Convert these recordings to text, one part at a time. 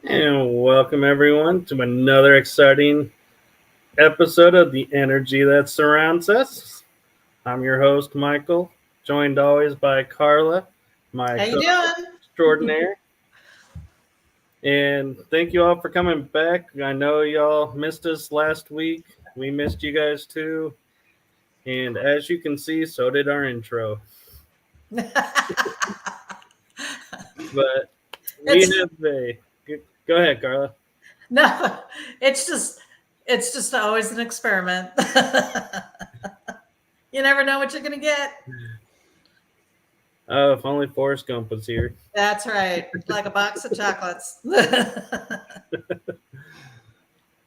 And welcome everyone to another exciting episode of The Energy That Surrounds Us. I'm your host, Michael, joined always by Carla, my How you doing? extraordinaire. And thank you all for coming back. I know y'all missed us last week. We missed you guys too. And as you can see, so did our intro. But we have a... Go ahead, Carla. No, it's just always an experiment. You never know what you're going to get. Oh, if only Forrest Gump was here. That's right. Like a box of chocolates.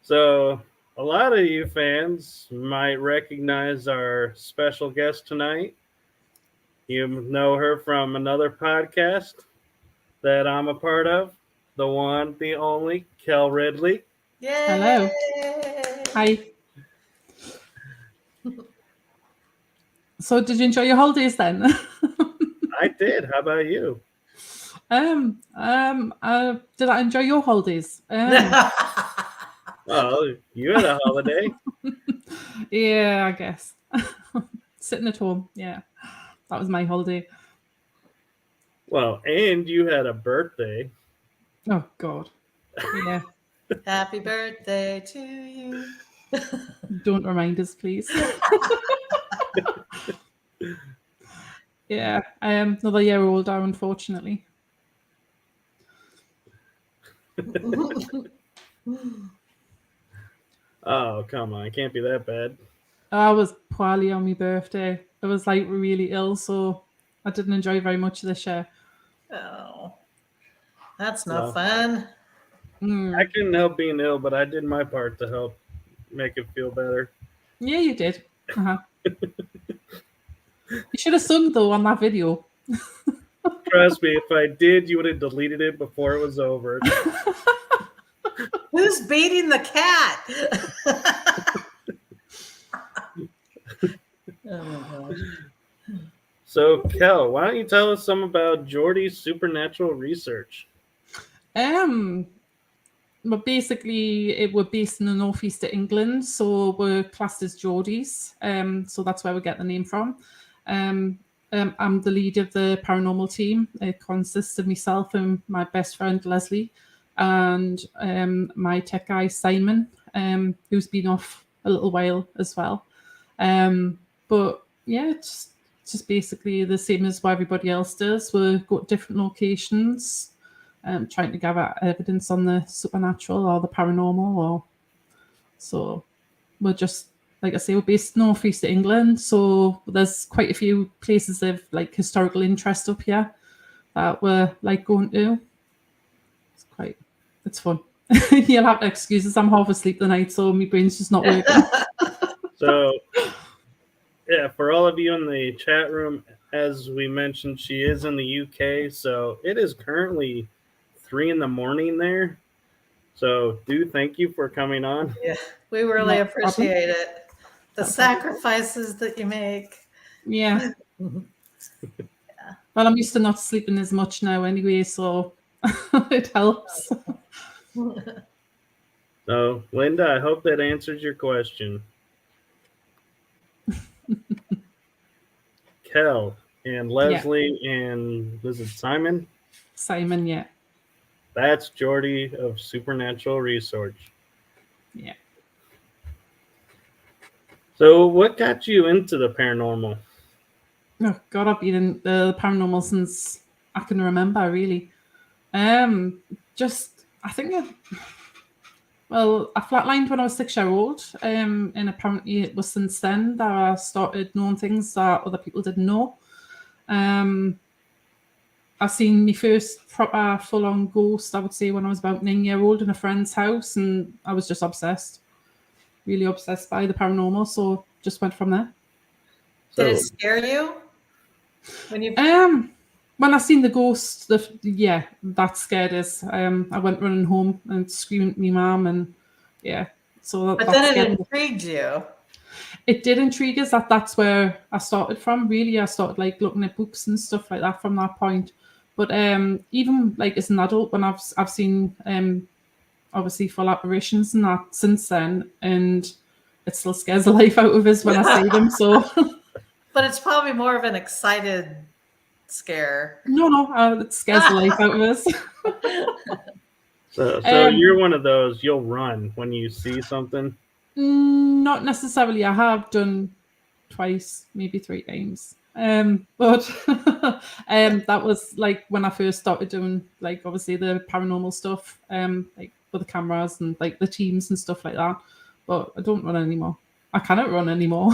So, a lot of you fans might recognize our special guest tonight. You know her from another podcast that I'm a part of, the one, the only, Kell Ridley. Yay! Hello. Hi. So, did you enjoy your holidays then? I did. How about you? Did I enjoy your holidays? Well, you had a holiday. Yeah, I guess. Sitting at home. Yeah, that was my holiday. Well, and you had a birthday. Oh God. Yeah. Happy birthday to you. Don't remind us, please. Yeah, I am another year older, unfortunately. Oh, come on. It can't be that bad. I was poorly on my birthday. I was like really ill, so I didn't enjoy very much this year. Oh, that's not fun. I couldn't help being ill, but I did my part to help make it feel better. Yeah, you did. You should have sung though on that video. Trust me, if I did, you would have deleted it before it was over. Who's beating the cat? Oh my gosh. So, Kel, why don't you tell us some about Geordie Supernatural Research? But basically, it we're based in the northeast of England, so we're classed as Geordies. So that's where we get the name from. I'm the lead of the paranormal team. It consists of myself and my best friend Leslie, and my tech guy Simon, who's been off a little while as well. But yeah, it's just basically the same as what everybody else does. We go to different locations, trying to gather evidence on the supernatural or the paranormal. Or so we're just, like I say, we're based northeast of England, so there's quite a few places of like historical interest up here that we're like going to. It's fun. You'll have to excuse us. I'm half asleep tonight, so my brain's just not working. So, yeah, for all of you in the chat room, as we mentioned, she is in the UK, so it is currently 3 a.m. there. So, thank you for coming on. Yeah, we really No appreciate it. The sacrifices that you make. Yeah. Well, I'm used to not sleeping as much now anyway, so it helps. So, Linda, I hope that answers your question. Kel and Leslie and was it Simon? Simon, yeah. That's Geordie of Supernatural Research. Yeah. So, what got you into the paranormal? Oh God, I've been in the paranormal since I can remember, really. Just I think I flatlined when I was 6 years old, and apparently it was since then that I started knowing things that other people didn't know. I seen my first proper full-on ghost, I would say, when I was about 9 years old in a friend's house, and I was just obsessed, really obsessed by the paranormal. So just went from there. Did it scare you when you? When I seen the ghost, that scared us. I went running home and screaming at my mum, and so. But then it intrigued you. It did intrigue us. That's where I started from. Really, I started like looking at books and stuff like that from that point. But even like as an adult, when I've seen obviously full apparitions and that since then, and it still scares the life out of us when I see them. So, but it's probably more of an excited scare. No, it scares the life out of us. So you're one of those, you'll run when you see something? Not necessarily. I have done twice, maybe 3 times. But that was like when I first started doing like obviously the paranormal stuff, like with the cameras and like the teams and stuff like that. But I don't run anymore. I cannot run anymore.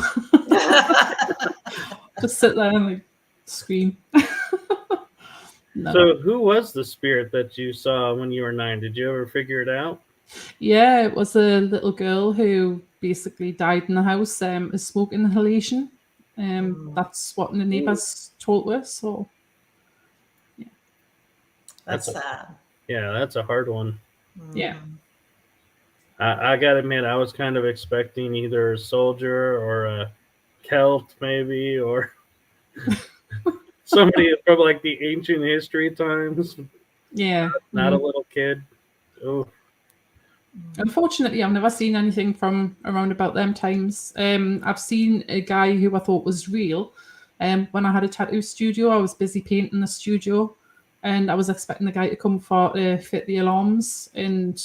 Just sit there and like scream. No. So who was the spirit that you saw when you were 9? Did you ever figure it out? Yeah, it was a little girl who basically died in the house, a smoke inhalation. That's what the neighbors told us. So, yeah. That's sad. Yeah, that's a hard one. Yeah. I gotta admit, I was kind of expecting either a soldier or a Celt, maybe, or somebody from like the ancient history times. Yeah. Not a little kid. Oh. Unfortunately, I've never seen anything from around about them times. I've seen a guy who I thought was real. When I had a tattoo studio, I was busy painting the studio, and I was expecting the guy to come to fit the alarms, and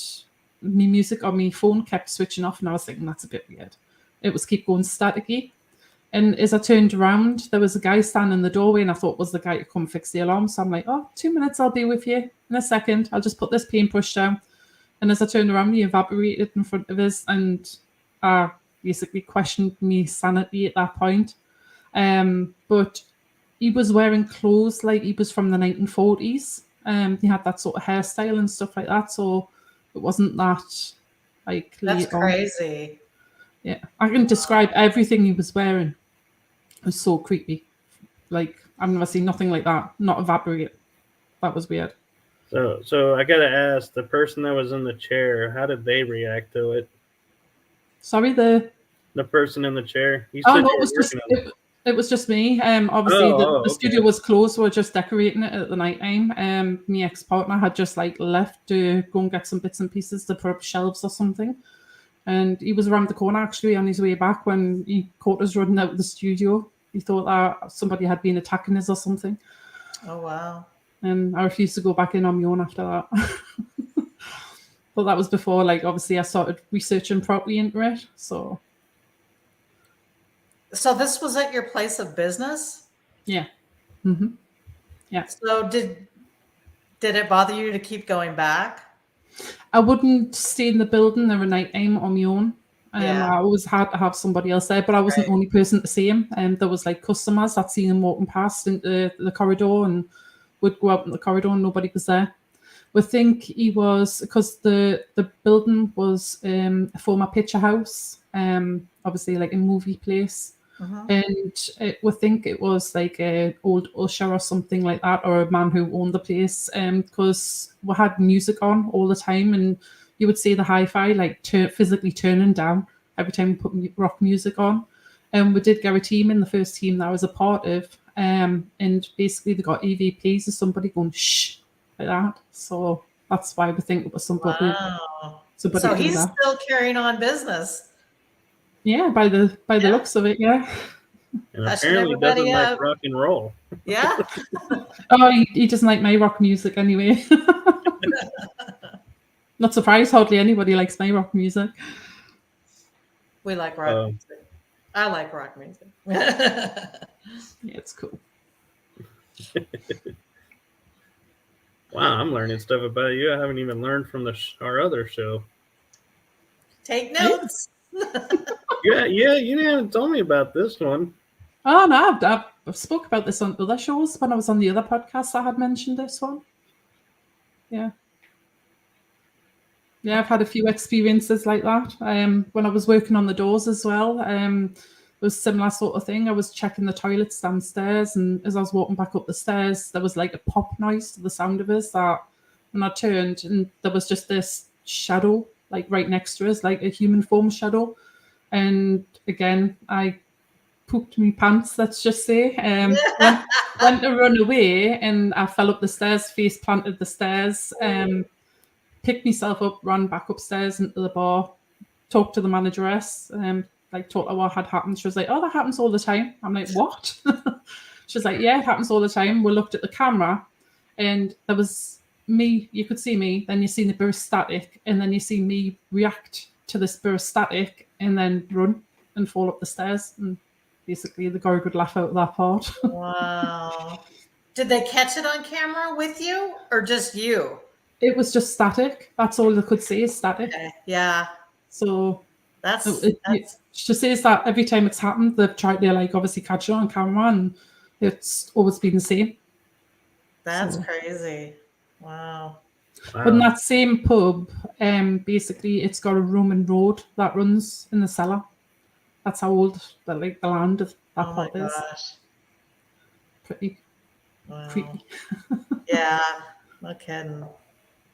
my music on my phone kept switching off, and I was thinking that's a bit weird. It was keep going staticky. And as I turned around, there was a guy standing in the doorway, and I thought was the guy to come fix the alarm. So I'm like, 2 minutes, I'll be with you in a second. I'll just put this paintbrush down. And as I turned around, he evaporated in front of us, and I basically questioned me sanity at that point. But he was wearing clothes like he was from the 1940s. He had that sort of hairstyle and stuff like that. So it wasn't that like. That's crazy. Yeah, I can describe everything he was wearing. It was so creepy. Like I've never seen nothing like that. Not evaporate. that was weird. So I gotta ask, the person that was in the chair, how did they react to it? Sorry, The person in the chair. You oh said no, you were working on it. it was just me. Obviously the Okay. studio was closed, so we were just decorating it at the night time. My ex-partner had just like left to go and get some bits and pieces to put up shelves or something. And he was around the corner actually on his way back when he caught us running out of the studio. He thought that somebody had been attacking us or something. Oh, wow. And I refused to go back in on my own after that. But that was before, like, obviously I started researching properly into it. So this was at your place of business? yeah. Mm-hmm. Yeah. So did it bother you to keep going back? I wouldn't stay in the building every night time on my own. Yeah. I always had to have somebody else there, but I wasn't the only person to see him. And there was like customers that seen him walking past into the corridor and would go out in the corridor and nobody was there. We think he was, because the building was a former picture house, obviously like a movie place. And we think it was like an old usher or something like that, or a man who owned the place, because we had music on all the time, and you would see the hi-fi like physically turning down every time we put rock music on. And we did get a team in, the first team that I was a part of, and basically they got EVPs of somebody going shh like that. So that's why we think it was somebody. Wow. Somebody So doing he's that. still carrying on business. Yeah, by the looks of it, yeah. And Hushing apparently everybody doesn't like up. rock and roll. Yeah. Oh, he doesn't like my rock music anyway. Not surprised, hardly anybody likes my rock music. We like rock music. I like rock music. Yeah, it's cool. Wow, I'm learning stuff about you I haven't even learned from our other show. Take notes. Yeah, you haven't told me about this one. Oh no, I've spoke about this on other shows when I was on the other podcast. I had mentioned this one. Yeah, I've had a few experiences like that. When I was working on the doors as well, it was a similar sort of thing. I was checking the toilets downstairs, and as I was walking back up the stairs, there was like a pop noise to the sound of us. That when I turned, and there was just this shadow like right next to us, like a human form shadow. And again, I pooped my pants, let's just say. Went to run away, and I fell up the stairs, face planted the stairs, picked myself up, ran back upstairs into the bar, talked to the manageress, like told her what had happened. She was like, "Oh, that happens all the time." I'm like, "What?" She was like, "Yeah, it happens all the time." We looked at the camera, and there was me. You could see me, then you see the burst static, and then you see me react to this burst static, and then run and fall up the stairs. And basically, the guard would laugh out that part. Wow. Did they catch it on camera with you, or just you? It was just static. That's all they could see is static. Okay. Yeah. So That's she says that every time it's happened, they've tried to like obviously catch it on camera, and it's always been the same. That's crazy. Wow. But in that same pub, basically it's got a Roman road that runs in the cellar. That's how old the land of that pub is. Gosh. Pretty creepy. Yeah. No kidding.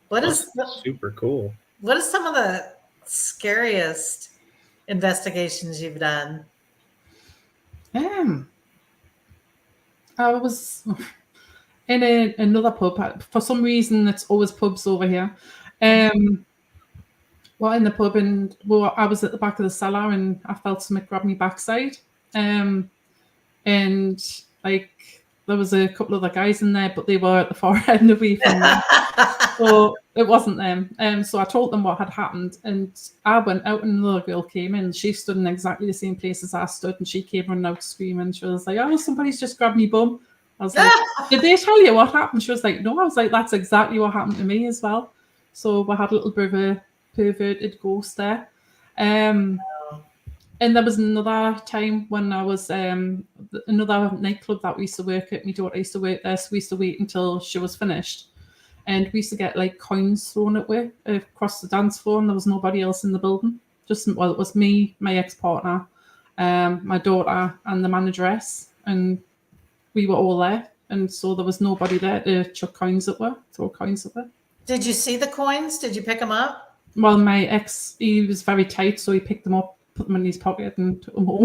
That's super cool. What is some of the scariest investigations you've done? I was in another pub. For some reason, it's always pubs over here. Well, in the pub, and I was at the back of the cellar, and I felt something grab me backside. And like there was a couple of other guys in there, but they were at the far end away from me. So it wasn't them. So I told them what had happened, and I went out, and another girl came in. She stood in exactly the same place as I stood, and she came running out screaming. She was like, "Oh, somebody's just grabbed me bum." I was like, "Did they tell you what happened?" She was like, "No." I was like, "That's exactly what happened to me as well." So we had a little bit of a perverted ghost there. And there was another time when I was another nightclub that we used to work at. My daughter used to work there, so we used to wait until she was finished. And we used to get like coins thrown at way across the dance floor, and there was nobody else in the building. It was me, my ex-partner, my daughter, and the manageress, and we were all there. and so there was nobody there to chuck coins at her, throw coins at her. Did you see the coins? Did you pick them up? Well, my ex, he was very tight, so he picked them up, put them in his pocket, and took them home.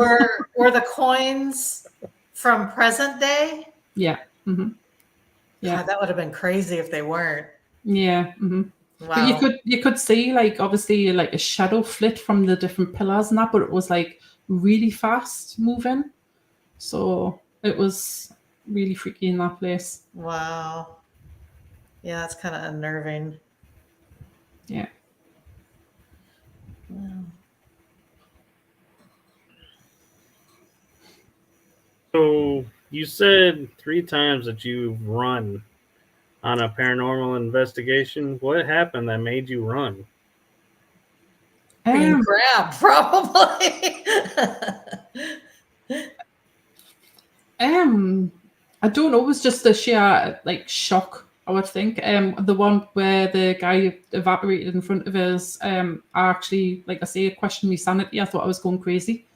Were the coins from present day? Yeah. Mm-hmm. Yeah. God, that would have been crazy if they weren't. Yeah. Mm-hmm. Wow. But you could see, like, obviously, like a shadow flit from the different pillars and that, but it was like really fast moving. So it was really freaky in that place. Wow. Yeah, that's kind of unnerving. Yeah. Wow. So you said 3 times that you've run on a paranormal investigation. What happened that made you run? Being grabbed, probably. I don't know. It was just a sheer like shock, I would think. The one where the guy evaporated in front of us. I actually, like I say, it questioned my sanity. I thought I was going crazy,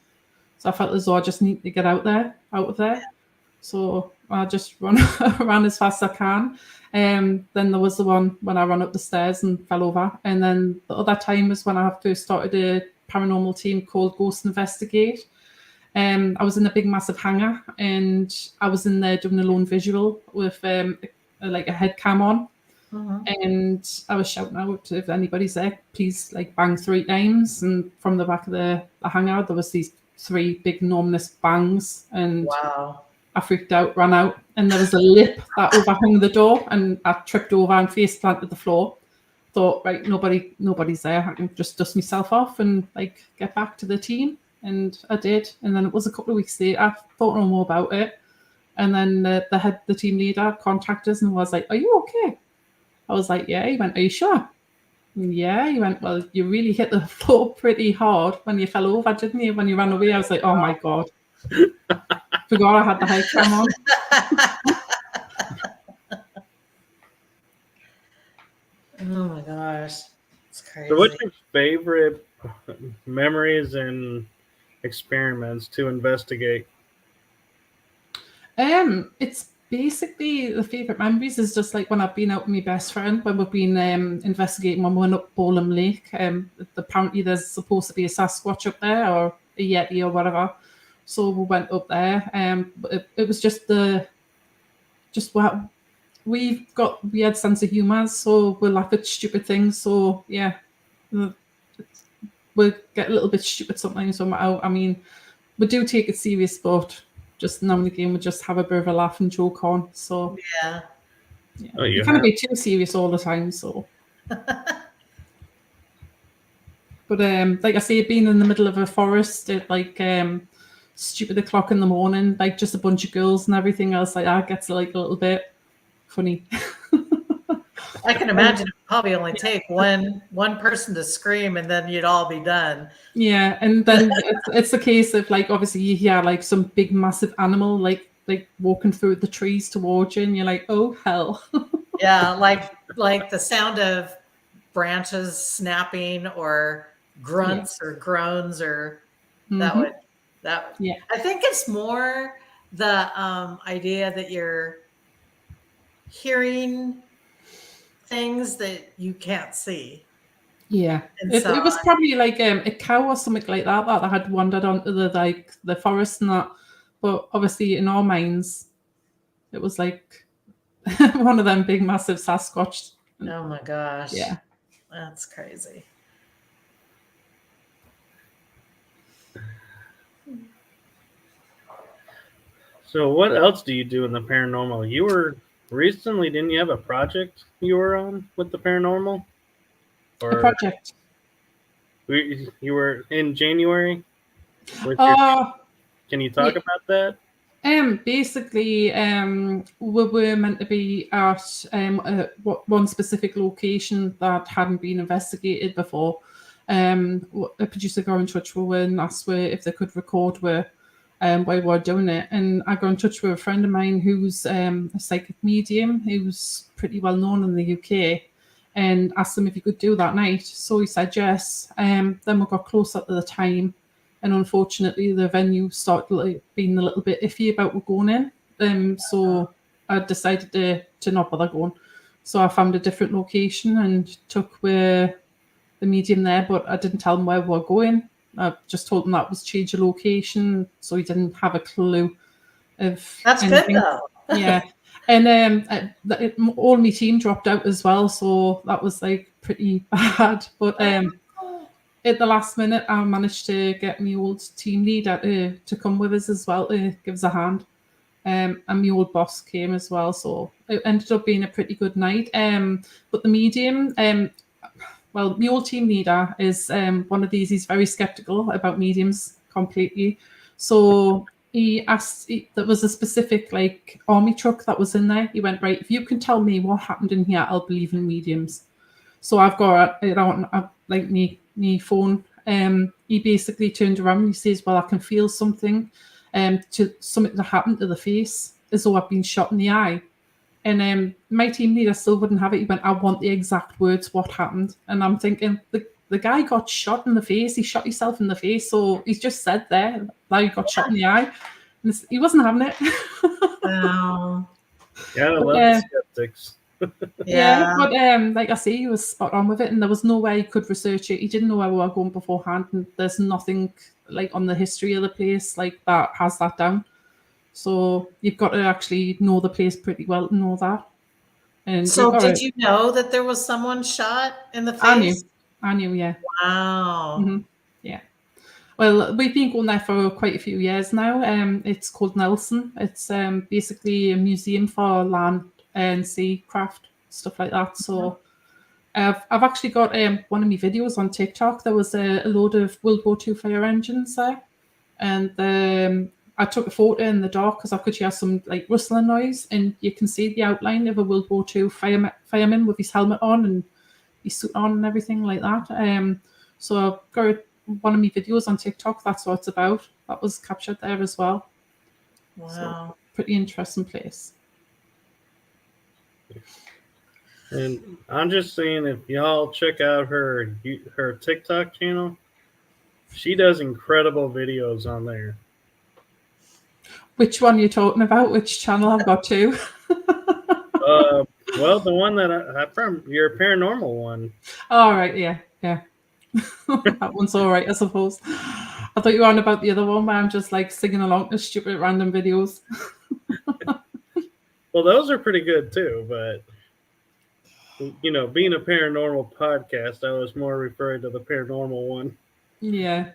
so I felt as though I just need to get out of there. So I just ran as fast as I can. Then there was the one when I ran up the stairs and fell over, and then the other time was when I first started a paranormal team called Ghost Investigate. I was in a big massive hangar, and I was in there doing a lone visual with like a head cam on, and I was shouting out, if anybody's there, please like bang 3 times. And from the back of the hangar, there was these 3 big enormous bangs, and Wow. I freaked out, ran out, and there was a lip that overhung the door, and I tripped over and face planted the floor. Thought, right, nobody's there. I can just dust myself off and like get back to the team. And I did. And then it was a couple of weeks later, I thought no more about it. And then the team leader contacted us and was like, "Are you okay?" I was like, "Yeah." He went, "Are you sure?" And yeah. He went, "Well, you really hit the floor pretty hard when you fell over, didn't you? When you ran away." I was like, "Oh my God." Forgot I had the high cam on. Oh my gosh. It's crazy. So what's your favorite memories and experiments to investigate? It's basically the favorite memories is just like when I've been out with my best friend, when we've been investigating when we went up Bowlam Lake. Apparently there's supposed to be a Sasquatch up there, or a Yeti or whatever. So we went up there. It was just what we've got weird sense of humour, so we laugh at stupid things. So yeah, we get a little bit stupid sometimes when we're out. I mean, we do take it serious, but just now and again we just have a bit of a laugh and joke on. So Yeah. Oh, you can't be too serious all the time. So, but like I say, being in the middle of a forest at like stupid o'clock in the morning, like just a bunch of girls and everything else like that gets like a little bit funny. I can imagine it would probably only take one person to scream and then you'd all be done. Yeah, and then it's a case of like obviously you hear like some big massive animal like walking through the trees towards you, and you're like, oh hell. Yeah, like the sound of branches snapping or grunts or groans or that. Yeah. I think it's more the idea that you're hearing things that you can't see. Yeah, it was probably like a cow or something like that that had wandered onto the forest and that. But obviously, in our minds, it was like one of them big, massive Sasquatch. Oh my gosh! Yeah, that's crazy. So what else do you do in the paranormal? You were recently, didn't you have a project you were on with the paranormal? Or a project. You were in January? Can you talk about that? Basically, we were meant to be at one specific location that hadn't been investigated before. A producer got in touch with her and asked her if they could record her while we were doing it. And I got in touch with a friend of mine who's a psychic medium who's pretty well known in the UK, and asked him if he could do that night. So he said yes. Then we got closer to the time, and unfortunately the venue started being a little bit iffy about going in. So I decided to not bother going. So I found a different location and took the medium there, but I didn't tell him where we were going. I just told him that was change of location, so he didn't have a clue of That's anything. good though. Yeah. And all my team dropped out as well, so that was like pretty bad. But at the last minute, I managed to get my old team leader to come with us as well to give us a hand. And my old boss came as well, so it ended up being a pretty good night. But the medium, well, my old team leader is one of these. He's very skeptical about mediums completely. So he asked. There was a specific like army truck that was in there. He went, right, if you can tell me what happened in here, I'll believe in mediums. So I've got it on like me phone. He basically turned around and he says, well, I can feel something. To something that happened to the face, as though I've been shot in the eye. And my team leader still wouldn't have it. He went, I want the exact words, what happened. And I'm thinking, the guy got shot in the face. He shot himself in the face. So he's just said there that he got shot in the eye. And he wasn't having it. Wow. Yeah, I love the skeptics. Yeah, but like I say, he was spot on with it, and there was no way he could research it. He didn't know where we were going beforehand, and there's nothing like on the history of the place like that has that down. So you've got to actually know the place pretty well to know that. And so did you know that there was someone shot in the face? I knew, yeah. Wow. Mm-hmm. Yeah. Well, we've been going there for quite a few years now. It's called Nelson. It's basically a museum for land and sea craft, stuff like that. So I've actually got one of my videos on TikTok. There was a load of World War II fire engines there. And I took a photo in the dark because I could hear some like rustling noise. And you can see the outline of a World War II fireman with his helmet on and his suit on and everything like that. So I've got one of my videos on TikTok. That's what it's about. That was captured there as well. Wow. So, pretty interesting place. And I'm just saying, if y'all check out her TikTok channel, she does incredible videos on there. Which one are you talking about? Which channel? I've got two. Well, the one that I from your paranormal one. All right, yeah. That one's all right, I suppose. I thought you were on about the other one where I'm just like singing along to stupid random videos. Well, those are pretty good too, but you know, being a paranormal podcast, I was more referring to the paranormal one. Yeah.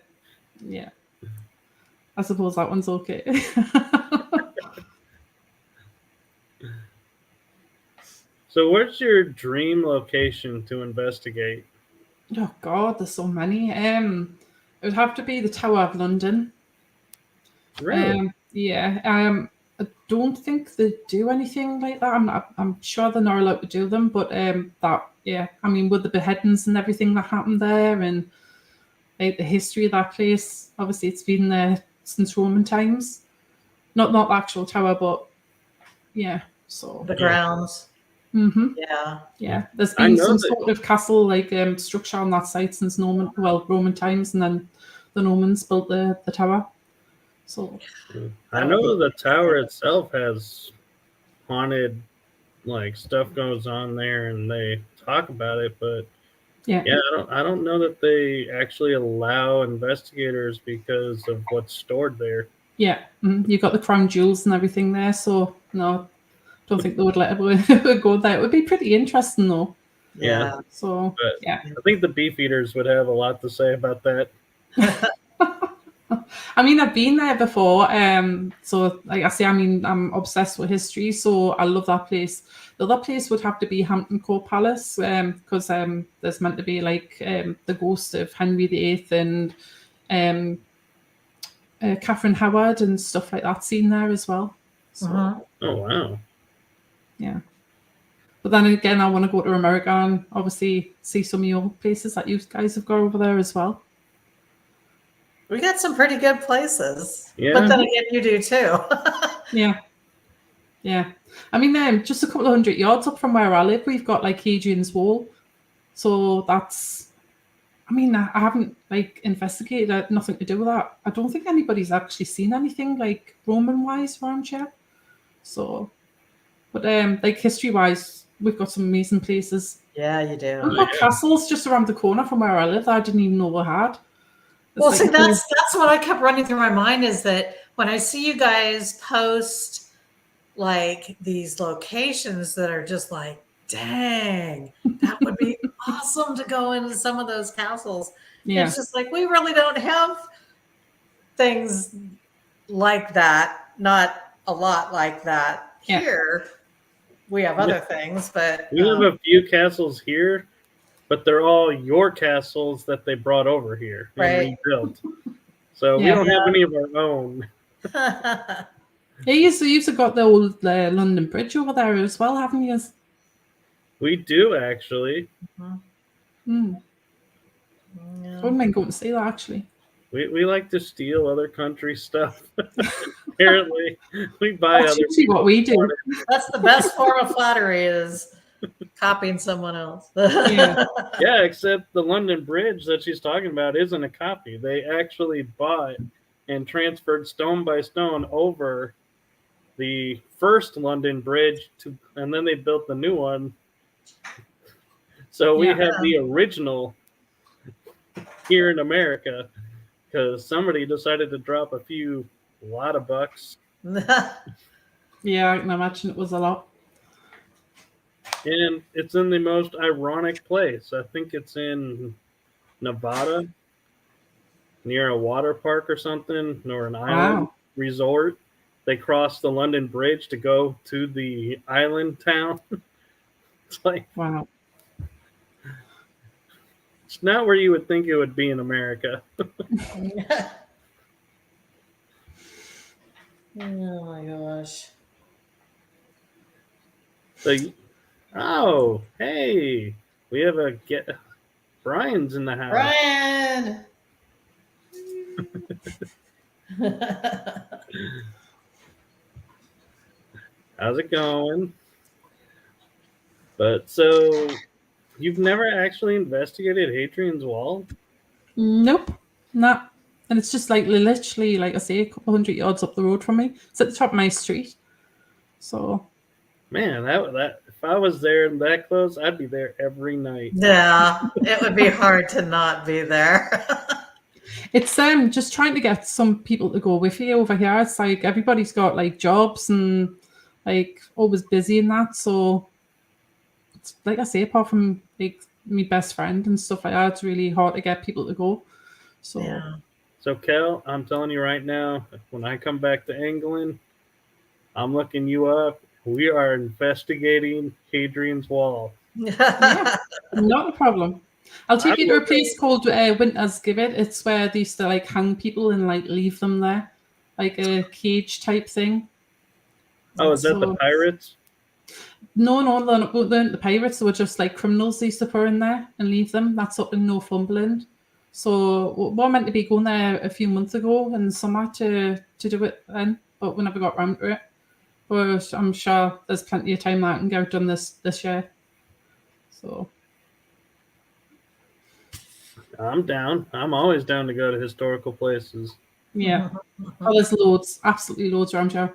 I suppose that one's okay. So where's your dream location to investigate? Oh God, there's so many. It would have to be the Tower of London. Really? I don't think they do anything like that. I'm sure they're not allowed to do them, but I mean, with the beheadings and everything that happened there, and like the history of that place, obviously it's been there since Roman times. Not the actual tower, but yeah. So the grounds. Mm-hmm. Yeah. There's been some sort of castle like structure on that site since Roman times, and then the Normans built the tower. So I know the tower itself has haunted like stuff goes on there, and they talk about it, but I don't know that they actually allow investigators because of what's stored there. Yeah, you got the crown jewels and everything there, so no, don't think they would let everyone go there. It would be pretty interesting though. Yeah. So I think the Beefeaters would have a lot to say about that. I mean, I've been there before. So like I say, I mean, I'm obsessed with history, so I love that place. The other place would have to be Hampton Court Palace, because there's meant to be like the ghost of Henry VIII and Catherine Howard and stuff like that seen there as well. So, Oh wow. Yeah. But then again, I want to go to America and obviously see some of your places that you guys have got over there as well. We got some pretty good places. Yeah. But then again, you do too. Yeah. I mean, just a couple of 100 yards up from where I live, we've got like Hadrian's Wall. So that's, I mean, I haven't like investigated nothing to do with that. I don't think anybody's actually seen anything like Roman-wise around here. So, But like history-wise, we've got some amazing places. Yeah, you We've do. got castles just around the corner from where I live that I didn't even know we had. It's Well, like see, a whole- that's what I kept running through my mind is that when I see you guys post like these locations that are just like, dang, that would be awesome to go into some of those castles. yeah, It's just like we really don't have things like that, not a lot like that Yeah. here. We have other things, but We have a few castles here, but they're all your castles that they brought over here and Right. rebuilt. So we Yeah. don't have any of our own. yeah, you've got the old London Bridge over there as well, haven't you? We do actually. Mm. I Yeah. wouldn't mind going to see that actually. We like to steal other country stuff. Apparently, we buy That's other usually what we do. That's the best form of flattery is copying someone else. Yeah. Yeah, except the London Bridge that she's talking about isn't a copy. They actually bought and transferred stone by stone over the first London Bridge to, and then they built the new one. So we Yeah. have the original here in America because somebody decided to drop a lot of bucks. Yeah, I can imagine it was a lot. And it's in the most ironic place. I think it's in Nevada, near a water park or something, or an island resort. They cross the London Bridge to go to the island town. It's like, Wow. it's not where you would think it would be in America. Oh my gosh. So, oh, hey, we have Brian's in the house. Brian. How's it going? But so, you've never actually investigated Hadrian's Wall? Nope. Nah. And it's just like literally, like I say, a couple hundred yards up the road from me. It's at the top of my street. So Man, that if I was there and that close, I'd be there every night. Yeah, it would be hard to not be there. it's just trying to get some people to go with you over here. It's like everybody's got like jobs and like always busy and that. So it's like I say, apart from like my best friend and stuff like that, it's really hard to get people to go. So Yeah. So, Kell, I'm telling you right now, when I come back to England, I'm looking you up. We are investigating Hadrian's Wall. yeah, not a problem. I'll take you to a place called Winter's Gibbet. It's where they used to like hang people and like leave them there, like a cage type thing. Oh, is that the pirates? No, they're not the pirates. They were just like criminals they used to put in there and leave them. That's up in Northumberland. So we're meant to be going there a few months ago in the summer to do it then, but we never got around to it. But I'm sure there's plenty of time that I can get done this year. So I'm down. I'm always down to go to historical places. yeah. Oh, there's loads, absolutely loads around here.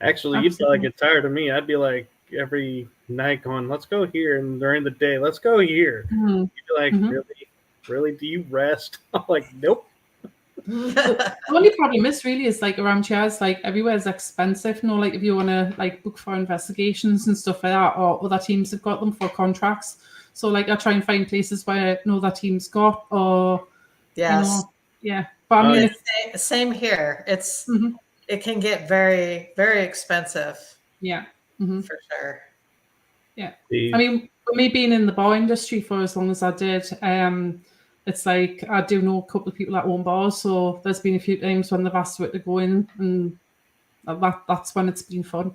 Actually, you'd probably get tired of me. I'd be like every night going, let's go here. And during the day, let's go here. Mm-hmm. You'd be like, really? Do you rest? I'm like, nope. The only problem is like around here, it's like everywhere's expensive. You know, like if you want to like book for investigations and stuff like that, or other teams have got them for contracts. So like I try and find places where no other team's got, or yes, yeah. But I mean, same here. It's it can get very, very expensive. Yeah, for sure. Yeah, I mean, for me being in the bar industry for as long as I did, it's like I do know a couple of people that own bars, so there's been a few times when they've asked for it to go in, and that's when it's been fun.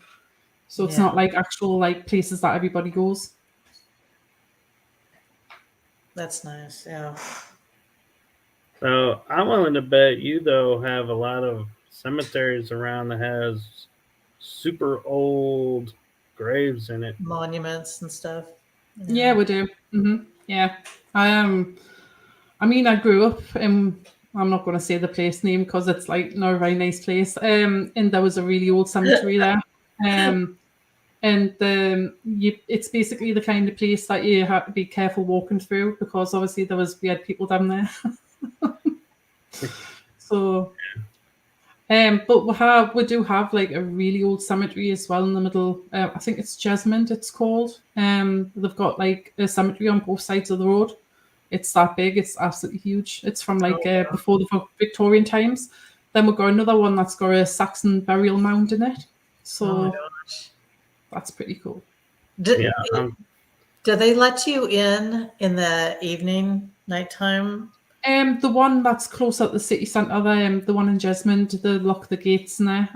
So it's not like actual like places that everybody goes. That's nice, yeah. So I'm willing to bet you though have a lot of cemeteries around that has super old graves in it, monuments and stuff. Yeah, we do. Yeah, I mean, I grew up in, I'm not going to say the place name because it's like not a very nice place. And there was a really old cemetery there. And it's basically the kind of place that you have to be careful walking through because obviously there was weird people down there. So, but we do have like a really old cemetery as well in the middle. I think it's Jesmond, it's called. They've got like a cemetery on both sides of the road. It's that big. It's absolutely huge. It's from like before the Victorian times. Then we've got another one that's got a Saxon burial mound in it. So that's pretty cool. Do they let you in the evening, nighttime? The one that's close at the city centre there, the one in Jesmond, they lock the gates in there.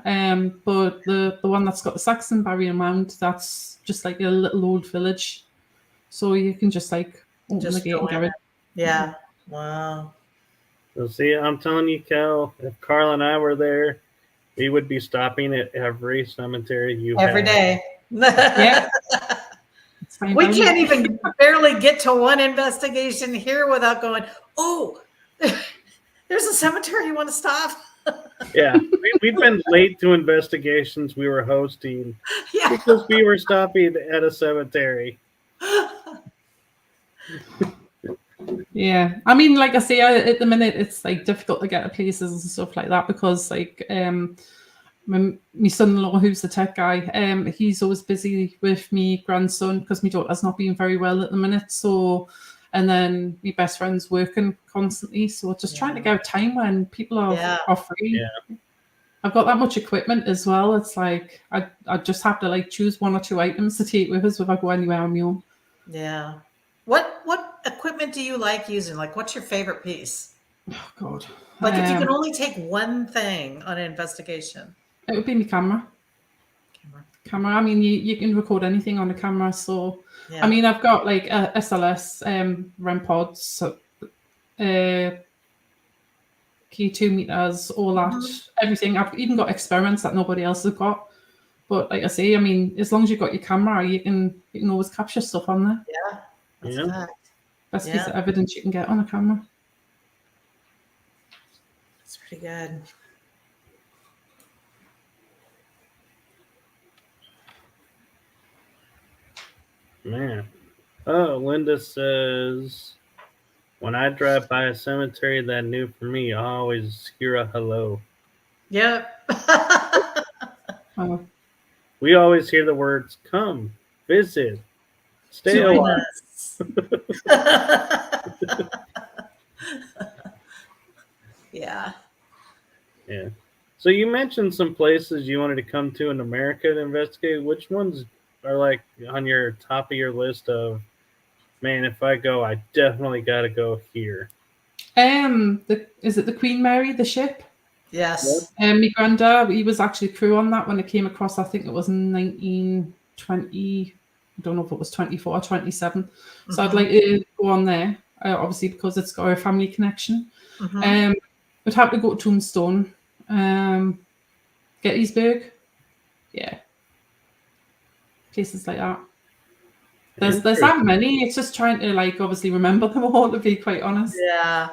But the one that's got the Saxon burial mound, that's just like a little old village. So you can just like open the gate and get it. Yeah. Wow. So see, I'm telling you, Kel, if Carla and I were there, we would be stopping at every cemetery you every day. Yeah. We can't even barely get to one investigation here without going, oh, there's a cemetery you want to stop. Yeah, we've been late to investigations we were hosting because we were stopping at a cemetery. Yeah, I mean, like I say, at the minute it's like difficult to get to places and stuff like that because like my son-in-law, who's the tech guy, he's always busy with me grandson because my daughter's not being very well at the minute. So, and then my best friend's working constantly, so just trying to get time when people are free. Yeah. I've got that much equipment as well. It's like I just have to like choose one or two items to take with us if I go anywhere on my own. Yeah. What equipment do you like using? Like, what's your favorite piece? Oh God! Like, if you could only take one thing on an investigation, it would be my camera. Camera. I mean, you can record anything on a camera. So, I mean, I've got like a SLS, REM pods, so, key 2 meters, all that, everything. I've even got experiments that nobody else has got. But like I say, I mean, as long as you've got your camera, you can always capture stuff on there. Yeah, that's a fact. Best piece of evidence you can get on a camera. That's pretty good. Man. Oh, Linda says, when I drive by a cemetery that new for me, I always hear a hello. Yep. We always hear the words, come, visit, stay a while. Yeah. Yeah. So you mentioned some places you wanted to come to in America to investigate. Which ones are like on your top of your list of, man, if I go, I definitely got to go here? Is it the Queen Mary, the ship? Yes. My granddad, he was actually crew on that when it came across. I think it was in 1920. I don't know if it was 24 or 27. So I'd like to go on there, obviously because it's got a family connection. We'd have to go to Tombstone, Gettysburg, places like that. There's that many. It's just trying to like obviously remember them all, to be quite honest. Yeah.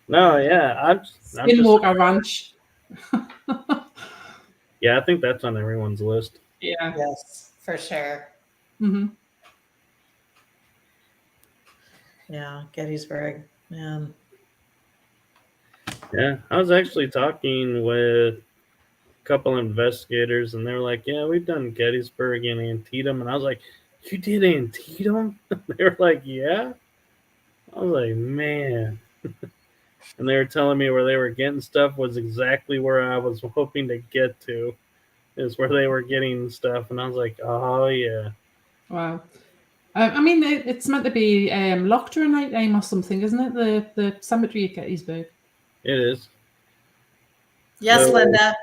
No, yeah, Skinwalker Ranch. Yeah, I think that's on everyone's list. Yeah. Yes, for sure. Yeah, Gettysburg. Man. Yeah, I was actually talking with a couple investigators, and they were like, "Yeah, we've done Gettysburg and Antietam," and I was like, "You did Antietam?" They were like, "Yeah." I was like, "Man." And they were telling me where they were getting stuff was exactly where I was hoping to get to, is where they were getting stuff. And I was like, oh, yeah. Wow. I mean, it's meant to be locked during night time or something, isn't it? The cemetery at Gettysburg. It is. Yes, so, Linda.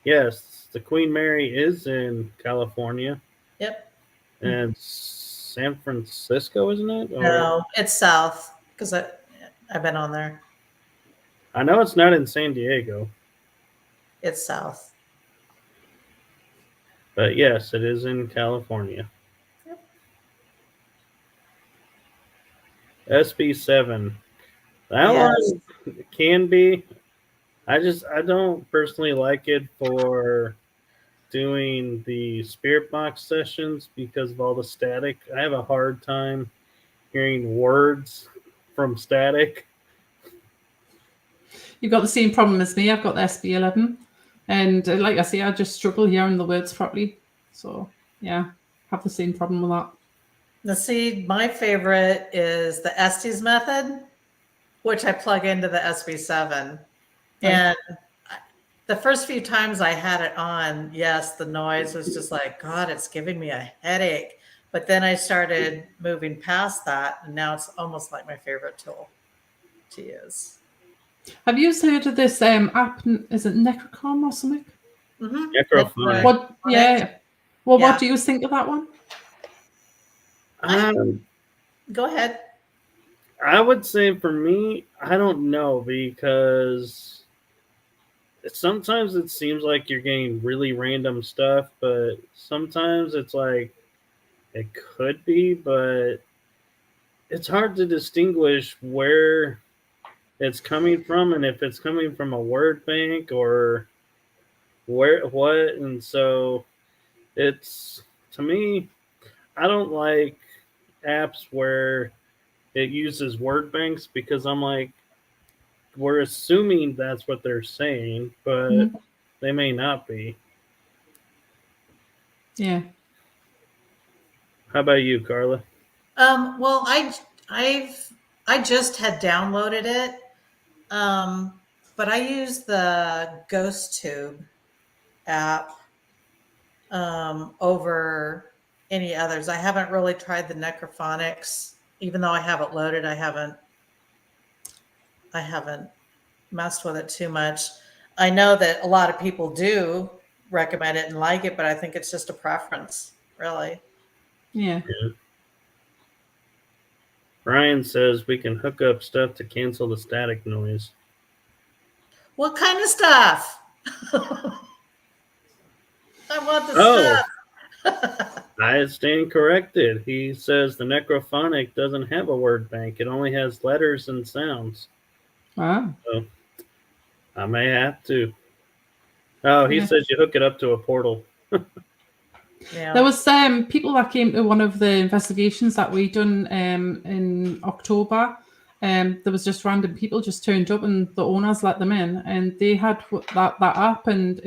Yes, the Queen Mary is in California. Yep. And San Francisco, isn't it? Or... No, it's south, because I've been on there. I know it's not in San Diego. It's south. But yes, it is in California. Yep. SB7. That one can be. I don't personally like it for doing the spirit box sessions because of all the static. I have a hard time hearing words from static. You've got the same problem as me. I've got the SB11. And like I say, I just struggle hearing the words properly. So, yeah, have the same problem with that. Now, see, my favorite is the Estes method, which I plug into the SB7. And the first few times I had it on, yes, the noise was just like, God, it's giving me a headache. But then I started moving past that, and now it's almost like my favorite tool to use. Have you heard of this app? Is it Necrocom or something? Mm-hmm. Necrophonic. What? Yeah. Well, Yeah. what do you think of that one? Go ahead. I would say for me, I don't know, because sometimes it seems like you're getting really random stuff, but sometimes it's like it could be, but it's hard to distinguish where it's coming from and if it's coming from a word bank or what. And so it's, to me, I don't like apps where it uses word banks, because I'm like, we're assuming that's what they're saying, but they may not be. Yeah. How about you, Carla? Well, I just had downloaded it, but I use the GhostTube app over any others. I haven't really tried the Necrophonics, even though I have it loaded. I haven't messed with it too much. I know that a lot of people do recommend it and like it, but I think it's just a preference, really. Yeah. Brian says we can hook up stuff to cancel the static noise. What kind of stuff? I want the stuff. I stand corrected. He says the Necrophonic doesn't have a word bank. It only has letters and sounds. Wow. So I may have to. Oh, he says you hook it up to a portal. Yeah. There was people that came to one of the investigations that we done in October. There was just random people just turned up and the owners let them in, and they had that app, and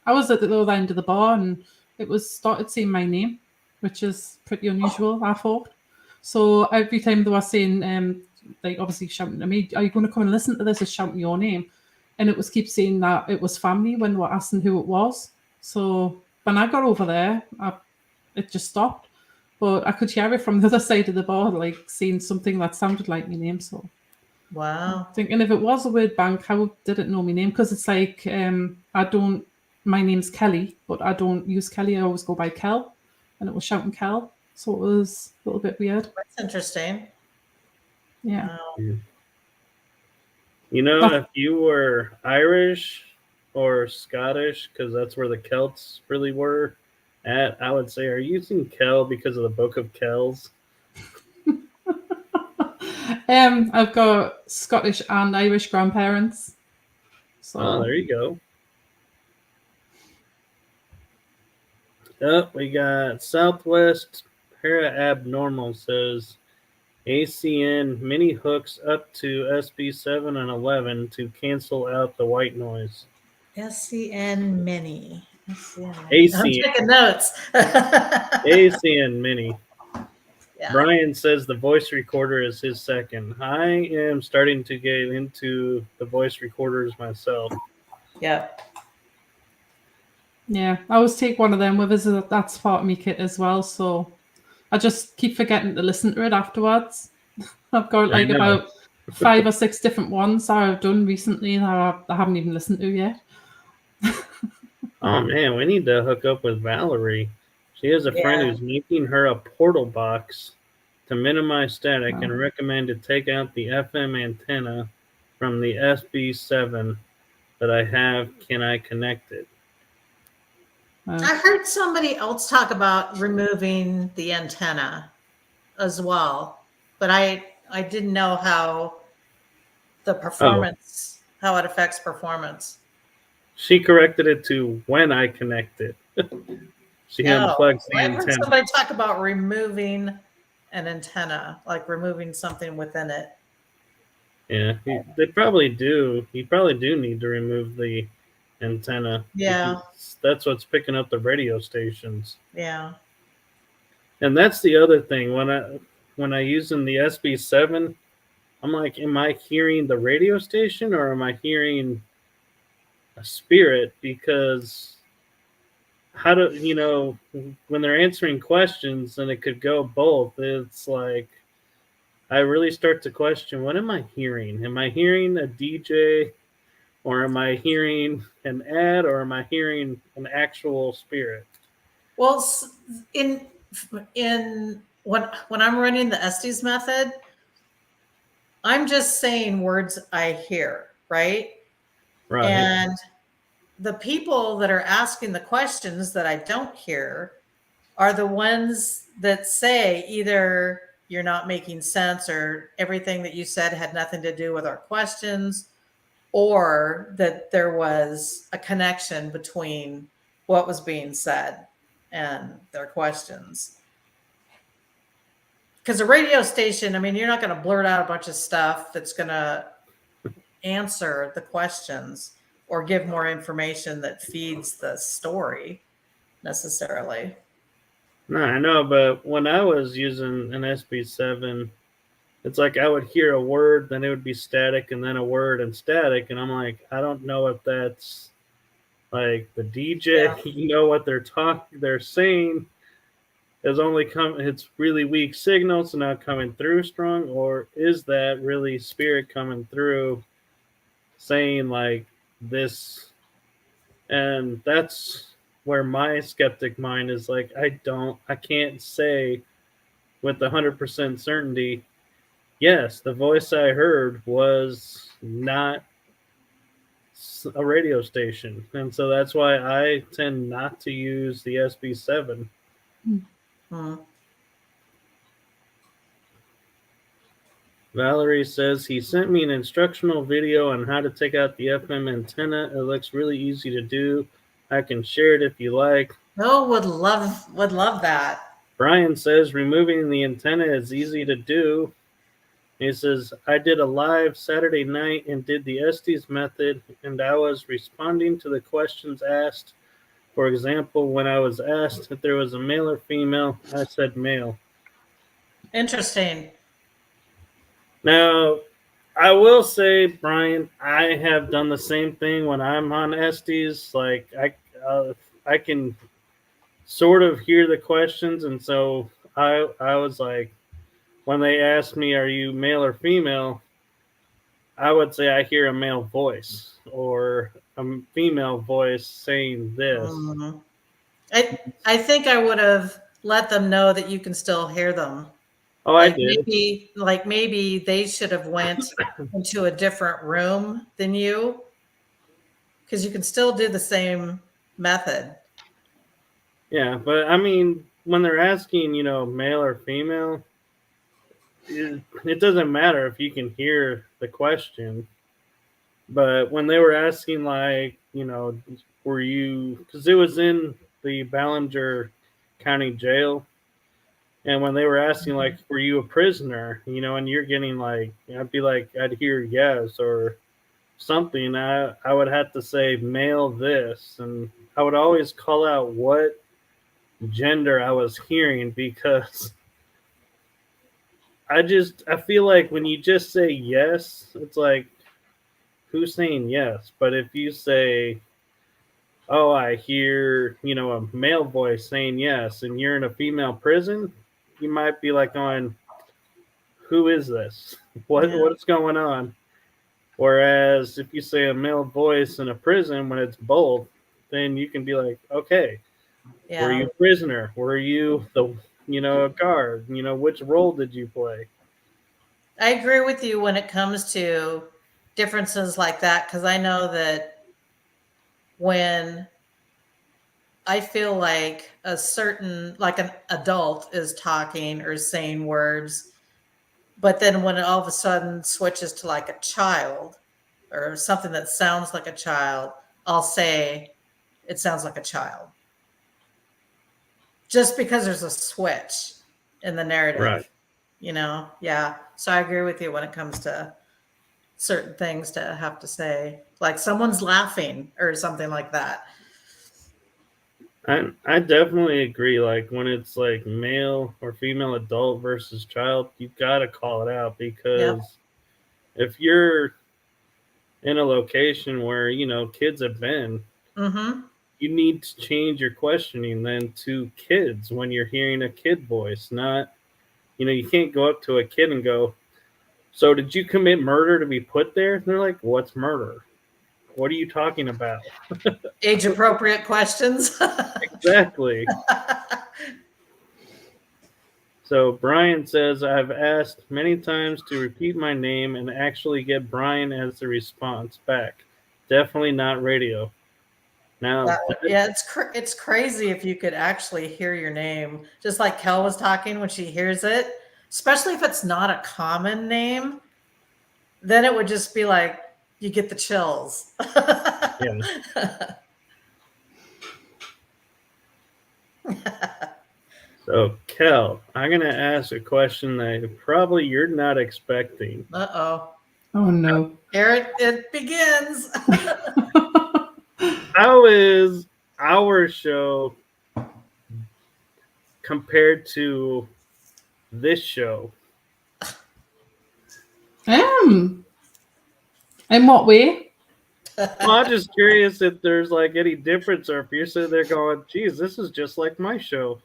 I was at the other end of the bar and it was started saying my name, which is pretty unusual, I thought. So every time they were saying, like obviously shouting to me, "Are you going to come and listen to this?" Is shouting your name, and it was keep saying that it was family when they were asking who it was. So when I got over there, it just stopped. But I could hear it from the other side of the bar, like saying something that sounded like my name. So wow. I'm thinking if it was a word bank, how did it know my name? Because it's like my name's Kelly, but I don't use Kelly. I always go by Kell, and it was shouting Kell. So it was a little bit weird. That's interesting. Yeah. Wow. You know, if you were Irish or Scottish, because that's where the Celts really were at, I would say, are you using Kell because of the Book of Kells? I've got Scottish and Irish grandparents. So there you go. Oh, we got Southwest Paranormal says ACN mini hooks up to SB7 and 11 to cancel out the white noise. SCN Mini. I'm ACN. taking notes. ACN Mini. Yeah. Brian says the voice recorder is his second. I am starting to get into the voice recorders myself. Yep. yeah, I always take one of them with us. That's part of my kit as well. So I just keep forgetting to listen to it afterwards. I've got like about 5 or 6 different ones I've done recently that I haven't even listened to yet. Oh man, we need to hook up with Valerie. She has a friend who's making her a portal box to minimize static and recommend to take out the FM antenna from the SB7 that I have. Can I connect it? I heard somebody else talk about removing the antenna as well, but I didn't know how the performance, how it affects performance. She corrected it to when I connect it. She Oh, unplugs the I heard antenna. somebody talk about removing an antenna, like removing something within it. Yeah, they probably do. You probably do need to remove the antenna. Yeah. Because that's what's picking up the radio stations. Yeah. And that's the other thing. When I using the SB7, I'm like, am I hearing the radio station or am I hearing a spirit? Because how do when they're answering questions and it could go both, it's like I really start to question, what am I hearing? Am I hearing a DJ, or am I hearing an ad, or am I hearing an actual spirit? Well, in when I'm running the Estes method, I'm just saying words I hear, right? Right. And the people that are asking the questions that I don't hear are the ones that say either you're not making sense or everything that you said had nothing to do with our questions, or that there was a connection between what was being said and their questions. Because a radio station, I mean, you're not going to blurt out a bunch of stuff that's going to answer the questions or give more information that feeds the story necessarily. No, I know, but when I was using an SB7, it's like I would hear a word, then it would be static, and then a word and static, and I'm like, I don't know if that's like the DJ, Yeah. what they're saying is it's really weak signals, so not coming through strong, or is that really spirit coming through saying like this? And that's where my skeptic mind is like, I can't say with 100% certainty, yes, the voice I heard was not a radio station. And so that's why I tend not to use the SB7. Hmm. Valerie says he sent me an instructional video on how to take out the FM antenna. It looks really easy to do. I can share it if you like. Oh, would love that. Brian says removing the antenna is easy to do. He says, I did a live Saturday night and did the Estes method, and I was responding to the questions asked. For example, when I was asked if there was a male or female, I said male. Interesting. Now, I will say, Brian, I have done the same thing when I'm on Estes. Like, I can sort of hear the questions, and so I was like, when they asked me, "Are you male or female?" I would say I hear a male voice or a female voice saying this. Mhm. I think I would have let them know that you can still hear them. Oh, I did. Maybe they should have went into a different room than you, because you can still do the same method. Yeah, but I mean, when they're asking, male or female, it doesn't matter if you can hear the question. But when they were asking, like, were you, because it was in the Ballinger County Jail, and when they were asking, like, were you a prisoner, and you're getting like, I'd be like, I'd hear yes or something. I would have to say male this, and I would always call out what gender I was hearing, because I feel like when you just say yes, it's like, who's saying yes? But if you say, oh, I hear, a male voice saying yes, and you're in a female prison, you might be like going, who is this? Yeah. What's going on? Whereas if you say a male voice in a prison, when it's both, then you can be like, okay, were Yeah. you a prisoner? Were you a guard? Which role did you play? I agree with you when it comes to differences like that, because I know that when I feel like like an adult is talking or saying words, but then when it all of a sudden switches to like a child or something that sounds like a child, I'll say it sounds like a child. just because there's a switch in the narrative. Right. Yeah. So I agree with you when it comes to certain things to have to say, like someone's laughing or something like that. I definitely agree. Like when it's like male or female adult versus child, you gotta call it out because if you're in a location where kids have been, Mm-hmm. you need to change your questioning then to kids when you're hearing a kid voice. Not you can't go up to a kid and go, "So did you commit murder to be put there?" And they're like, "What's murder? What are you talking about?" Age appropriate questions. Exactly. So Brian says, I've asked many times to repeat my name and actually get Brian as the response back. Definitely not radio. Now, Yeah, it's crazy if you could actually hear your name, just like Kel was talking when she hears it, especially if it's not a common name. Then it would just be like you get the chills. yeah. So, Kel, I'm going to ask a question that probably you're not expecting. Uh-oh. Oh no. Here it begins. How is our show compared to this show? In what way? Well, I'm just curious if there's like any difference, or if you're sitting there going, "Geez, this is just like my show."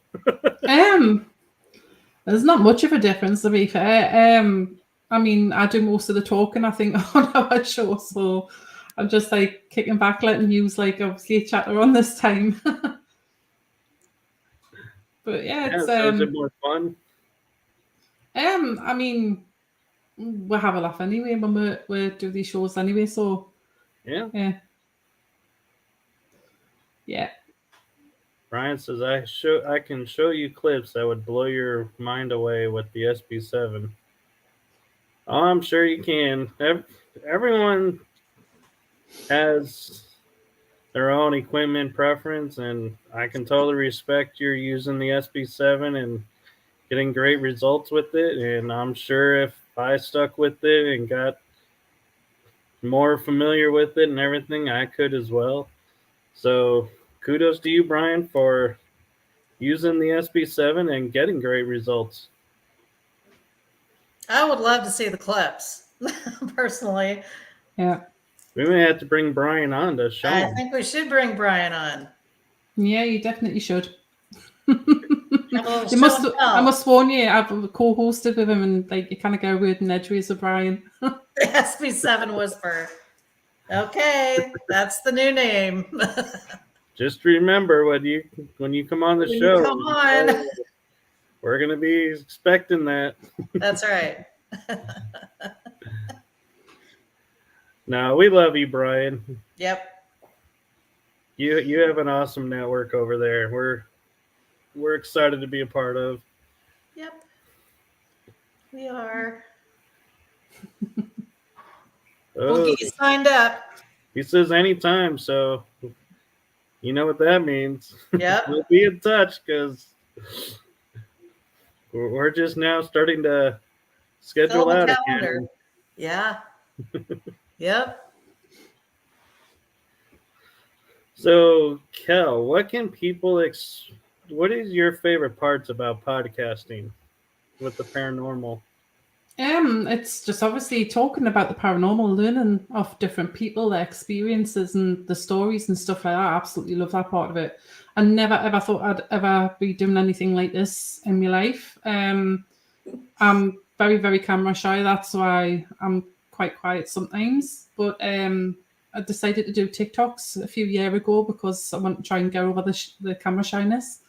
There's not much of a difference, to be fair. I mean, I do most of the talking, I think, on our show, so I'm just like kicking back, letting you like obviously chatter on this time. But yeah, it's So is it more fun? I mean, we have a laugh anyway when we do these shows anyway, so Yeah. Yeah. Brian says I can show you clips that would blow your mind away with the SB7. Oh, I'm sure you can. Everyone has their own equipment preference, and I can totally respect you're using the SB7 and getting great results with it. And I'm sure if I stuck with it and got more familiar with it and everything, I could as well. So kudos to you, Brian, for using the SB7 and getting great results. I would love to see the clips, personally. Yeah. We may have to bring Brian on to show him. I think we should bring Brian on. Yeah, you definitely should. I must warn you, I've co-hosted with him, and like you kind of go weird and edgeways with Brian. The SB7 Whisper. Okay, that's the new name. Just remember when you come on the show, come on. We're gonna be expecting that. That's right. No, we love you, Brian. Yep. You have an awesome network over there. We're excited to be a part of. Yep. We are. We'll get you signed up. He says anytime, so you know what that means. Yep. We'll be in touch because we're just now starting to schedule out again. Yeah. Yep. So, Kel, what is your favorite parts about podcasting with the paranormal? It's just obviously talking about the paranormal, learning of different people, their experiences and the stories and stuff like that. I absolutely love that part of it. I never ever thought I'd ever be doing anything like this in my life. I'm very, very camera shy. That's why I'm quite quiet sometimes. But I decided to do TikToks a few years ago because I want to try and get over the camera shyness.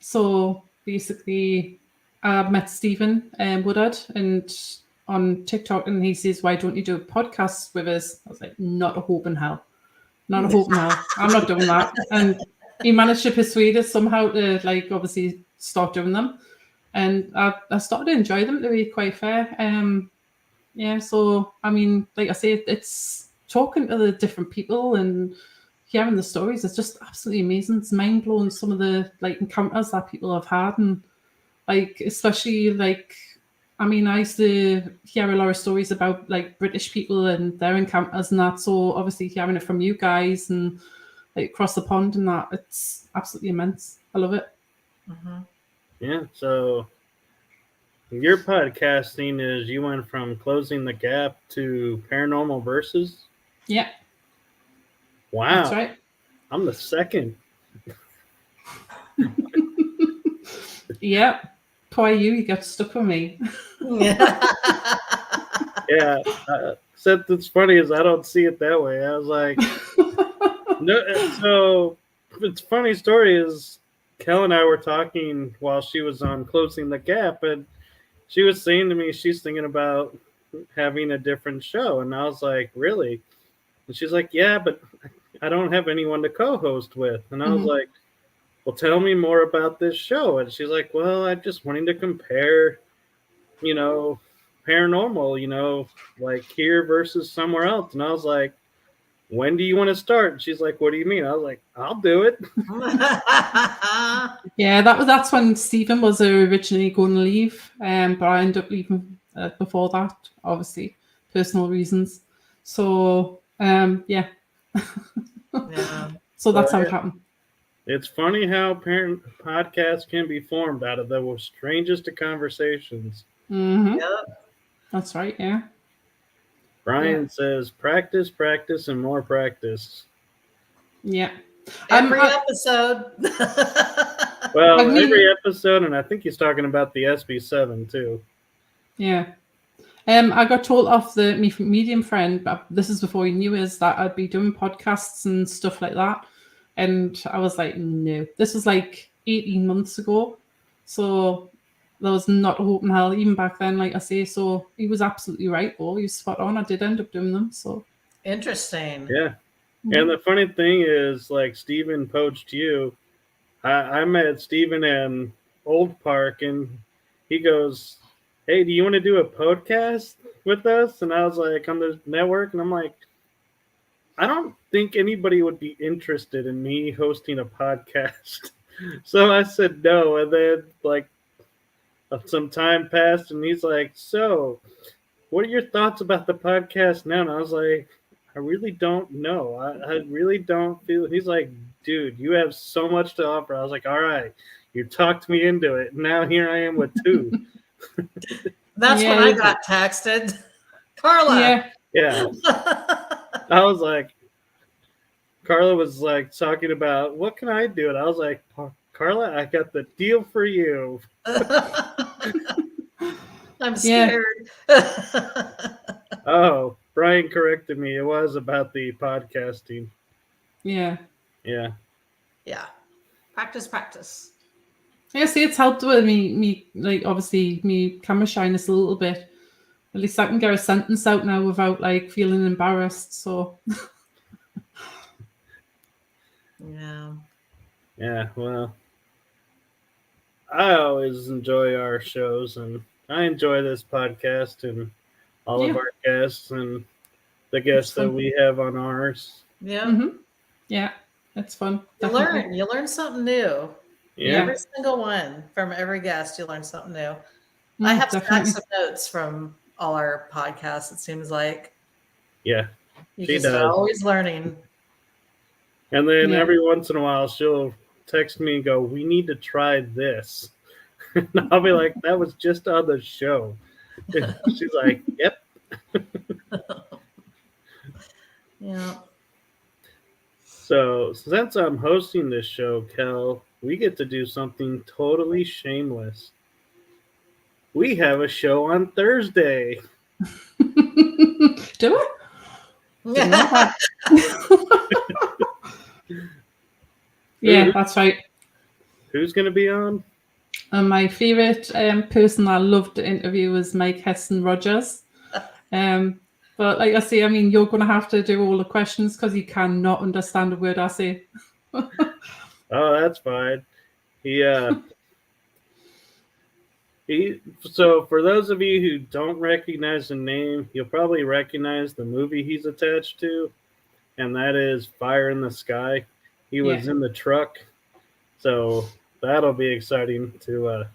So basically, I met Stephen Woodard and on TikTok, and he says, "Why don't you do a podcast with us?" I was like, "Not a hope in hell, not a hope in hell. I'm not doing that." And he managed to persuade us somehow to like obviously start doing them, and I started to enjoy them, to be quite fair. Yeah, so I mean, like I say, it's talking to the different people and hearing the stories is just absolutely amazing. It's mind blowing, some of the like encounters that people have had, and like especially like, I mean, I used to hear a lot of stories about like British people and their encounters and that. So obviously hearing it from you guys and like across the pond and that, it's absolutely immense. I love it. Mhm. Yeah. So your podcasting is you went from Closing the Gap to Paranormal Versus. Yeah, Wow. that's right. I'm the second. Yeah. Poor you got stuck with me. Yeah. Except it's funny is I don't see it that way. I was like, no. So it's funny story is Kell and I were talking while she was on Closing the Gap, and she was saying to me she's thinking about having a different show, and I was like, really? And she's like, yeah, but I don't have anyone to co-host with. And I was Mhm. like, well, tell me more about this show. And she's like, well, I'm just wanting to compare, paranormal, like here versus somewhere else. And I was like, when do you want to start? And she's like, what do you mean? I was like, I'll do it. Yeah, that's when Stephen was originally going to leave, but I ended up leaving before that, obviously, personal reasons. So, yeah. Yeah. So that's how Yeah. it happened. It's funny how parent podcasts can be formed out of the strangest of conversations. Mm-hmm. Yep. That's right, yeah. Brian says, practice, practice, and more practice. Yeah. Every episode. Well, I mean- every episode, and I think he's talking about the SB7 too. Yeah. I got told off the medium friend, but this is before he knew is that I'd be doing podcasts and stuff like that. And I was like, no. This was like 18 months ago. So there was not a hope in hell even back then, like I say. So he was absolutely right, though. He was spot on. I did end up doing them. So Interesting. Yeah. And the funny thing is, like, Stephen poached you. I met Stephen in Old Park, and he goes, hey, do you want to do a podcast with us? And I was like, on the network, and I'm like, I don't think anybody would be interested in me hosting a podcast. So I said no, and then like some time passed, and he's like, so what are your thoughts about the podcast now? And I was like, I really don't know. I really don't feel. He's like, dude, you have so much to offer. I was like, all right, you talked me into it. Now here I am with two. That's when I got texted. Carla. Yeah. I was like, Carla was like talking about what can I do, and I was like, Carla, I got the deal for you. I'm scared. Oh, Brian corrected me. It was about the podcasting. Yeah. Yeah. Yeah. Practice. Yeah, see, it's helped with me like obviously me camera shyness a little bit. At least I can get a sentence out now without like feeling embarrassed. So Yeah. Yeah, well, I always enjoy our shows, and I enjoy this podcast and all of our guests and the guests that we have on ours. Yeah. Mm-hmm. Yeah, it's fun. You learn something new. Yeah. Every single one from every guest, you learn something new. I have stacks of notes from all our podcasts, it seems like. Yeah. You just are always learning. And then every once in a while, she'll text me and go, we need to try this. And I'll be like, that was just on the show. And she's like, yep. Yeah. So since I'm hosting this show, Kel, we get to do something totally shameless. We have a show on Thursday. Do it? Yeah. Yeah, that's right. Who's going to be on? My favorite person I loved to interview was Mike Heston Rogers. But like I say, I mean, you're going to have to do all the questions because you cannot understand a word I say. Oh, that's fine. So for those of you who don't recognize the name, you'll probably recognize the movie he's attached to. and that is Fire in the Sky. He was in the truck, so that'll be exciting to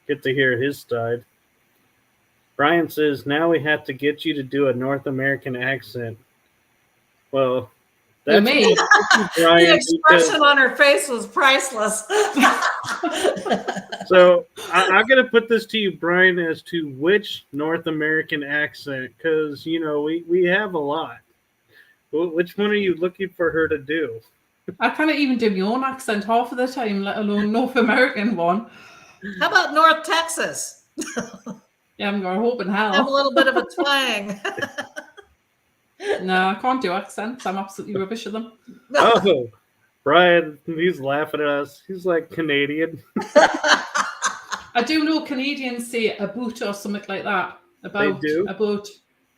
get to hear his side. Brian says, now we have to get you to do a North American accent. Well, that's me? Brian, the expression on her face was priceless. So I'm going to put this to you, Brian, as to which North American accent, because, we have a lot. Which one are you looking for her to do? I can't even do my own accent half of the time, let alone North American one. How about North Texas? Yeah, I'm going hoping hell. Have a little bit of a twang. No, I can't do accents. I'm absolutely rubbish at them. Oh, Brian, he's laughing at us. He's like Canadian. I do know Canadians say a boot or something like that. About They do? a boat.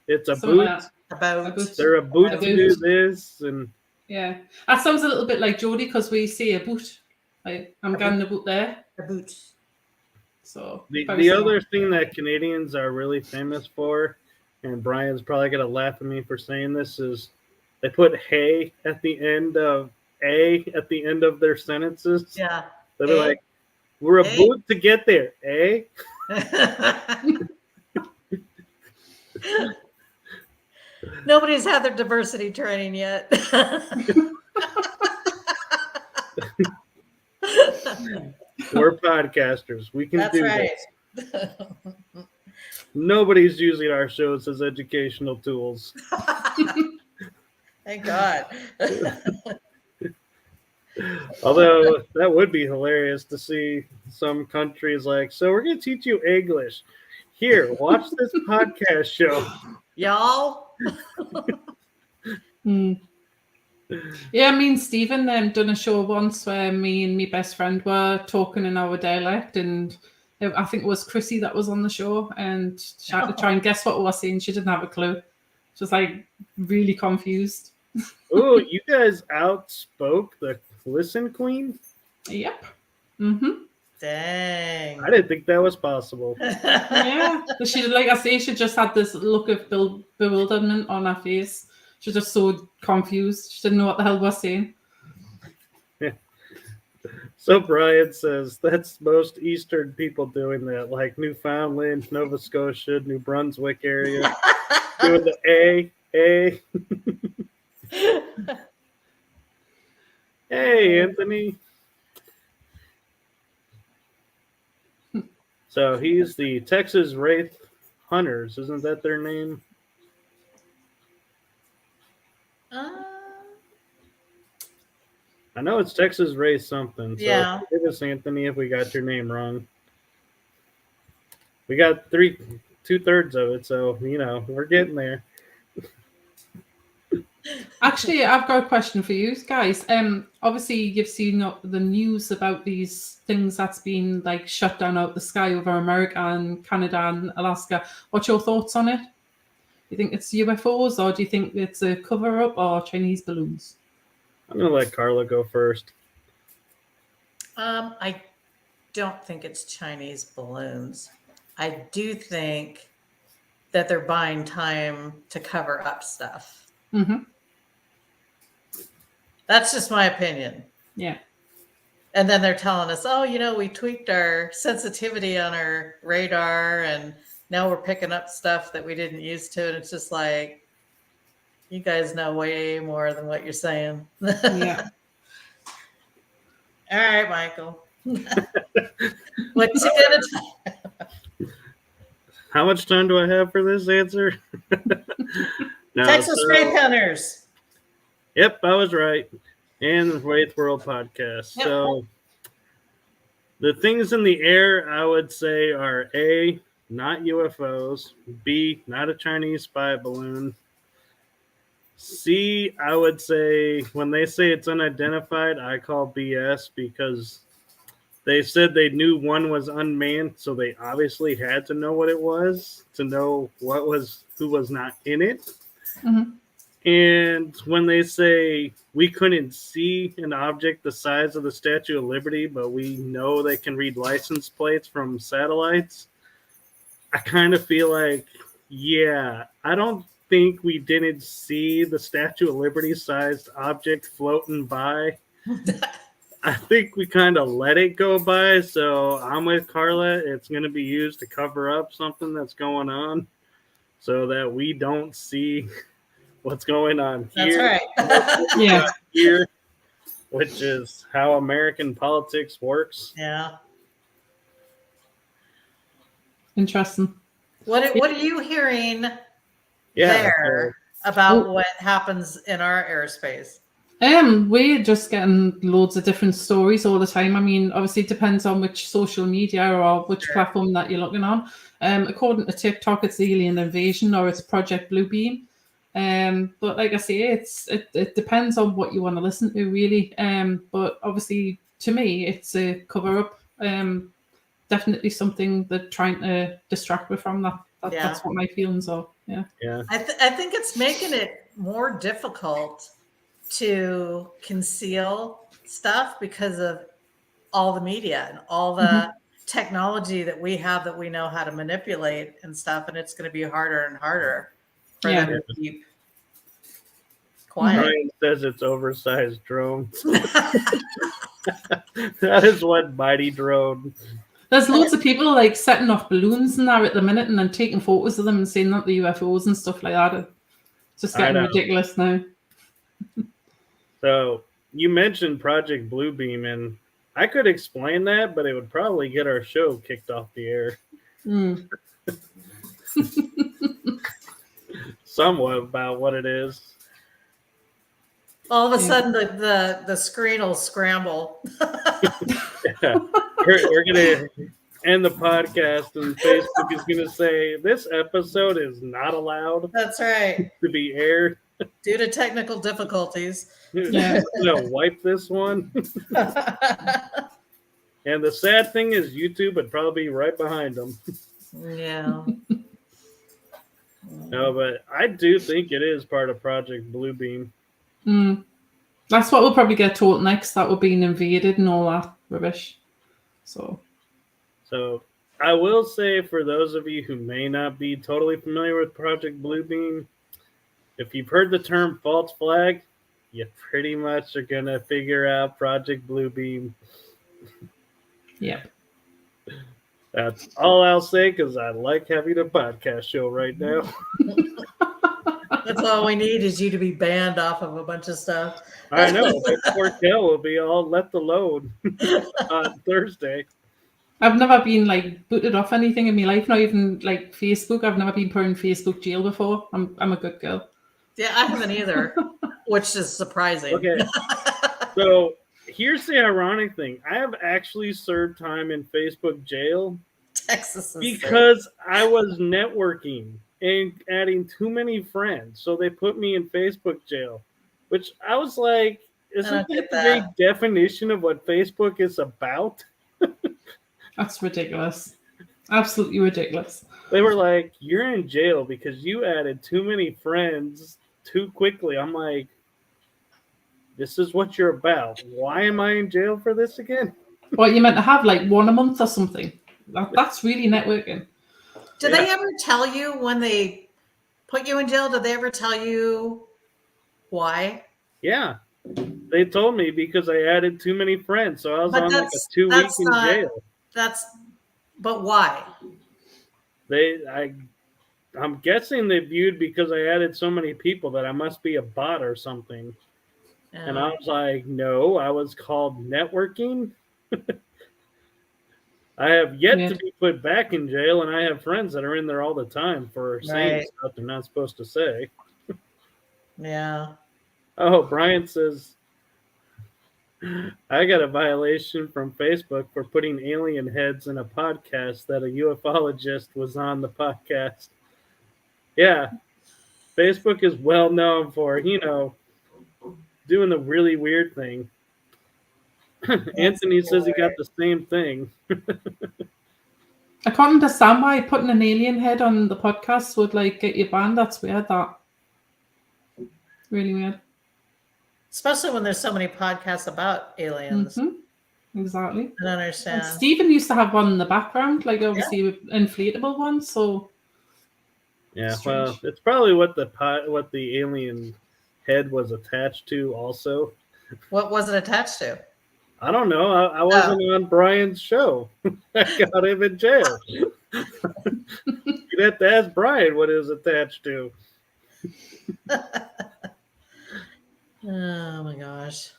It's a Something boot. like that. About They're a boot to do this. And yeah, that sounds a little bit like Geordie because we say a boot. I'm getting a boot there. a boot. So the other thing that Canadians are really famous for, and Brian's probably going to laugh at me for saying this, is they put hey at the end of their sentences. Yeah. They're like, we're a boot to get there, eh? Nobody's had their diversity training yet. We're podcasters. We can That's do right. this. Nobody's using our shows as educational tools. Thank God. Although that would be hilarious to see some countries like, so we're going to teach you English. Here, watch this podcast show. Y'all. Yeah, me and Stephen done a show once where me and my best friend were talking in our dialect, and I think it was Chrissy that was on the show, and she had to try and guess what we were saying. She didn't have a clue. She was like really confused. Oh, you guys outspoke the Listen Queen? Yep. Mm-hmm. Dang. I didn't think that was possible. Yeah. She, like I say, she just had this look of bewilderment on her face. She was just so confused. She didn't know what the hell we were saying. So Brian says that's most Eastern people doing that, like Newfoundland, Nova Scotia, New Brunswick area, doing the A. Hey, Anthony. So he's the Texas Wraith Hunters. Isn't that their name? I know it's Texas Wraith something. So Yeah. forgive us, Anthony, if we got your name wrong. We got 2/3 of it, so we're getting there. Actually, I've got a question for you guys. Obviously, you've seen the news about these things that's been like shut down out the sky over America and Canada and Alaska. What's your thoughts on it? You think it's UFOs, or do you think it's a cover-up or Chinese balloons? I'm going to let Carla go first. I don't think it's Chinese balloons. I do think that they're buying time to cover up stuff. Mm-hmm. That's just my opinion. Yeah. And then they're telling us, oh, we tweaked our sensitivity on our radar and now we're picking up stuff that we didn't used to. And it's just like, you guys know way more than what you're saying. Yeah. All right, Michael. What you gonna do? How much time do I have for this answer? No, Texas Wraith Hunters. Yep, I was right. And the Wraith World podcast. Yep. So the things in the air, I would say, are A, not UFOs. B, not a Chinese spy balloon. C, I would say, when they say it's unidentified, I call BS because they said they knew one was unmanned, so they obviously had to know what it was to know who was not in it. Mm-hmm. And when they say we couldn't see an object the size of the Statue of Liberty, but we know they can read license plates from satellites, I kind of feel like, yeah, I don't think we didn't see the Statue of Liberty sized object floating by. I think we kind of let it go by. So I'm with Carla. It's going to be used to cover up something that's going on so that we don't see what's going on here. That's right. Yeah. Here, which is how American politics works. Yeah. Interesting. What are you hearing Yeah. there about what happens in our airspace? We're just getting loads of different stories all the time. I mean, obviously it depends on which social media or which platform that you're looking on. According to TikTok, it's alien invasion or it's Project Bluebeam. But like I say, it depends on what you want to listen to, really. But obviously, to me, it's a cover up. Definitely something they're trying to distract me from. That's what my feelings are. Yeah. Yeah. I think it's making it more difficult to conceal stuff because of all the media and all the technology that we have that we know how to manipulate and stuff, and it's going to be harder and harder for them to keep quiet. Brian says it's oversized drones. That is one mighty drone. There's loads of people like setting off balloons and that at the minute and then taking photos of them and saying that the UFOs and stuff like that. It's just getting ridiculous now. So you mentioned Project Bluebeam, and I could explain that, but it would probably get our show kicked off the air. Somewhat about what it is. All of a sudden, the screen will scramble. Yeah. We're gonna end the podcast, and Facebook is gonna say this episode is not allowed. That's right. To be aired due to technical difficulties. Yeah. Wipe this one. And the sad thing is, YouTube would probably be right behind them. Yeah. No, but I do think it is part of Project Bluebeam. That's what we'll probably get told next. That we're being invaded and all that rubbish. So I will say, for those of you who may not be totally familiar with Project Bluebeam, if you've heard the term false flag, you pretty much are going to figure out Project Bluebeam. Yep. That's all I'll say, because I like having a podcast show right now. That's all we need is you to be banned off of a bunch of stuff. I know. Poor Kell will be all let alone on Thursday. I've never been like booted off anything in my life, not even like Facebook. I've never been put in Facebook jail before. I'm a good girl. Yeah, I haven't either, which is surprising. Okay. So here's the ironic thing. I have actually served time in Facebook jail Texas because I was networking and adding too many friends. So they put me in Facebook jail, which I was like, isn't that the very definition of what Facebook is about? That's ridiculous. Absolutely ridiculous. They were like, you're in jail because you added too many friends too quickly. I'm like, this is what you're about. Why am I in jail for this again? What, you meant to have like one a month or something? That's really networking. Did they ever tell you when they put you in jail? Did they ever tell you why? Yeah. They told me because I added too many friends. So I was on like a 2 week in jail. But why? I'm guessing they viewed because I added so many people that I must be a bot or something. And I was like, no, I was called networking. I have yet to be put back in jail, and I have friends that are in there all the time for saying stuff they're not supposed to say. Yeah. Oh, Brian says, I got a violation from Facebook for putting alien heads in a podcast that a ufologist was on the podcast. Yeah. Facebook is well known for, doing the really weird thing. Anthony says he got the same thing. I can't understand why putting an alien head on the podcast would get you banned. That's weird. That really weird. Especially when there's so many podcasts about aliens. Mm-hmm. Exactly. I don't understand. And Stephen used to have one in the background, obviously inflatable one. So Yeah, Strange. well, it's probably what the alien head was attached to. Also, What was it attached to? I don't know. I wasn't on Brian's show. I got him in jail. You'd have to ask Brian what it was attached to. Oh my gosh.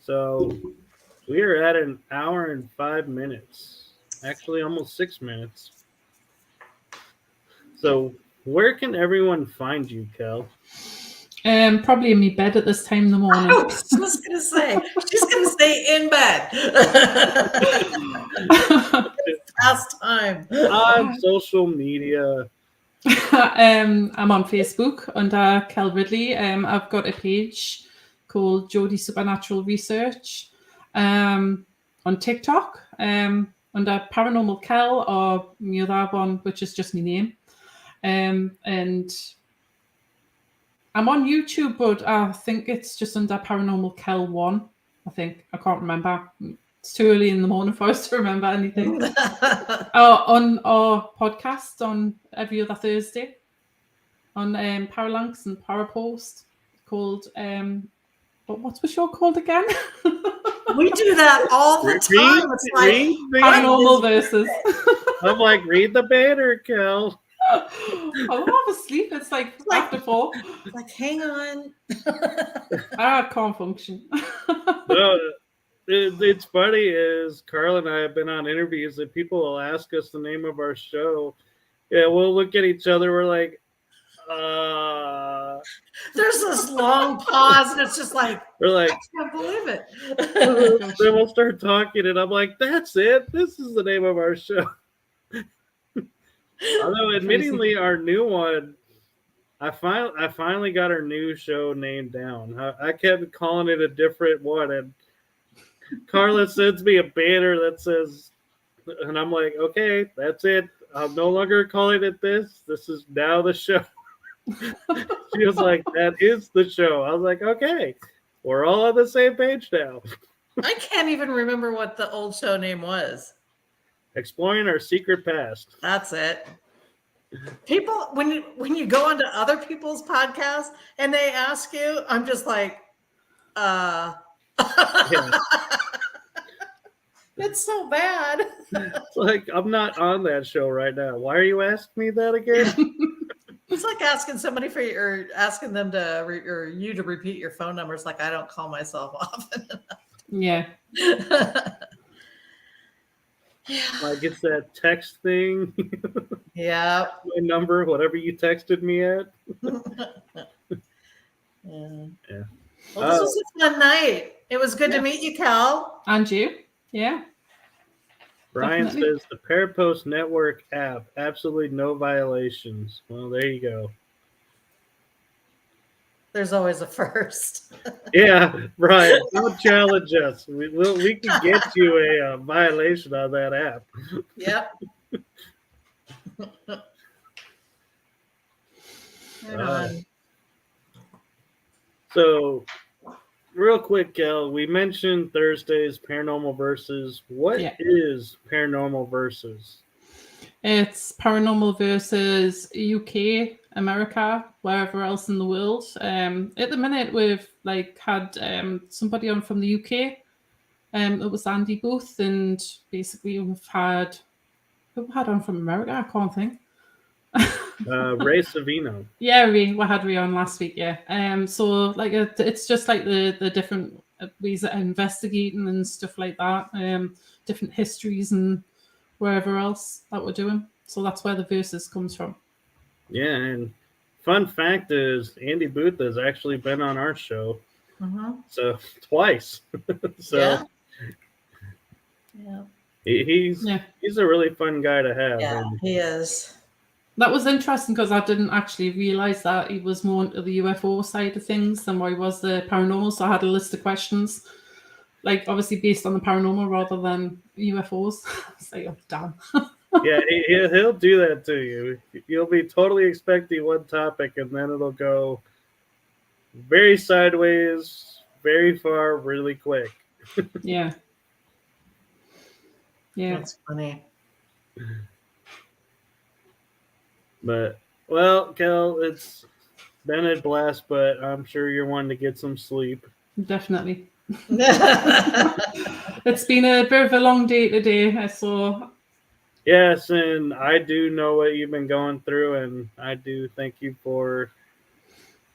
So we are at an hour and 5 minutes. Actually, almost 6 minutes. So where can everyone find you, Kel? Probably in my bed at this time in the morning. I was just gonna say she's gonna stay in bed. It's past time. On social media. I'm on Facebook under Kell Ridley. I've got a page called Geordie Supernatural Research. On TikTok, under Paranormal Kell, or the other one, which is just my name. And I'm on YouTube, but I think it's just under Paranormal Kell 1. I think. I can't remember. It's too early in the morning for us to remember anything. On our podcast on every other Thursday on Paralanx and Parapost called what's the show called again? We do that all the time. It's like Paranormal Versus. I'm like, read the banner, Kel. I'm half asleep. It's like after 4. Like, hang on. I can't function. No, it's funny is Carla and I have been on interviews that people will ask us the name of our show. Yeah, we'll look at each other. We're like, There's this long pause, and it's just like, we're like, I can't believe it. then we'll start talking, and I'm like, that's it. This is the name of our show. Although, admittingly, our new one, I finally got our new show named down. I kept calling it a different one, and Carla sends me a banner that says, and I'm like, okay, that's it. I'm no longer calling it this. This is now the show. She was like, that is the show. I was like, okay, we're all on the same page now. I can't even remember what the old show name was. Exploring our secret past. That's it. People, when you go onto other people's podcasts and they ask you, I'm just like, Yeah. It's so bad. It's like, I'm not on that show right now. Why are you asking me that again? It's like asking somebody or asking them to or you to repeat your phone number. It's like, I don't call myself often enough. Yeah. Like, it's that text thing. Yeah. My number, whatever you texted me at. Yeah. Well, this was a fun night. It was good to meet you, Cal. And you? Yeah. Brian Definitely. says the Parapost Network app, absolutely no violations. Well, there you go. There's always a first. Yeah, Brian, don't challenge us. We can get you a violation on that app. Yep. Right on. So, real quick, Kel, we mentioned Thursday's Paranormal Versus. What is Paranormal Versus? It's Paranormal versus UK, America, wherever else in the world. At the minute, we've had somebody on from the UK. It was Andy Booth, and basically we've had who we had on from America. I can't think. Ray Savino. Yeah, we had Ray on last week. Yeah. So it's just like the different ways of investigating and stuff like that. Different histories and wherever else that we're doing. So that's where the versus comes from. Yeah, and fun fact is Andy Booth has actually been on our show. So twice. So yeah. He's a really fun guy to have. Yeah, he is. That was interesting because I didn't actually realize that he was more into the UFO side of things than what he was the paranormal. So I had a list of questions, like obviously based on the paranormal rather than UFOs. So you're done. Yeah, he'll do that to you. You'll be totally expecting one topic, and then it'll go very sideways, very far, really quick. Yeah. That's funny. But well, Kel, it's been a blast, but I'm sure you're wanting to get some sleep. Definitely. It's been a bit of a long day today, so Yes, and I do know what you've been going through, and I do thank you for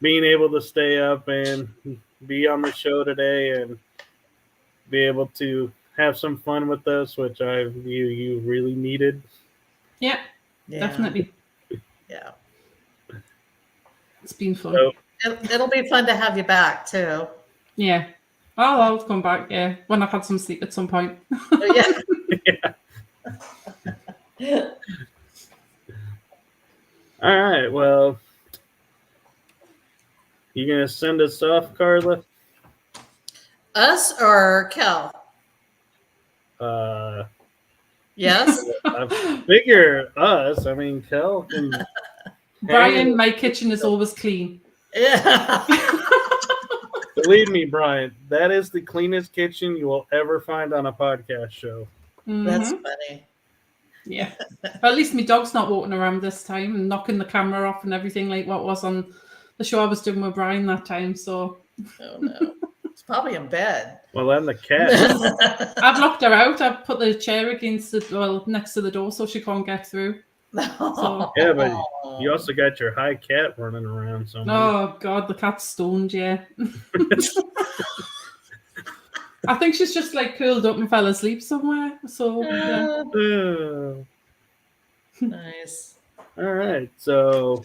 being able to stay up and be on the show today and be able to have some fun with us, which I view you really needed. yeah, definitely. Yeah. It's been fun. So, It'll be fun to have you back too. Yeah. I'll come back, yeah, when I've had some sleep at some point. Yeah. yeah. All right. Well, you gonna send us off, Carla? Us or Kel? Yes. I figure us. I mean, Kel can. Brian, my kitchen is always clean. Yeah. Believe me, Brian, that is the cleanest kitchen you will ever find on a podcast show. That's funny. Yeah. But at least my dog's not walking around this time and knocking the camera off and everything like what was on the show I was doing with Brian that time. So Oh no. It's probably in bed. Well, then the cat. I've locked her out. I've put the chair next to the door so she can't get through. So Yeah, but you also got your high cat running around somewhere. oh god, the cat's stoned, yeah. I think she's just like curled up and fell asleep somewhere. So yeah. Oh. Nice. All right. So,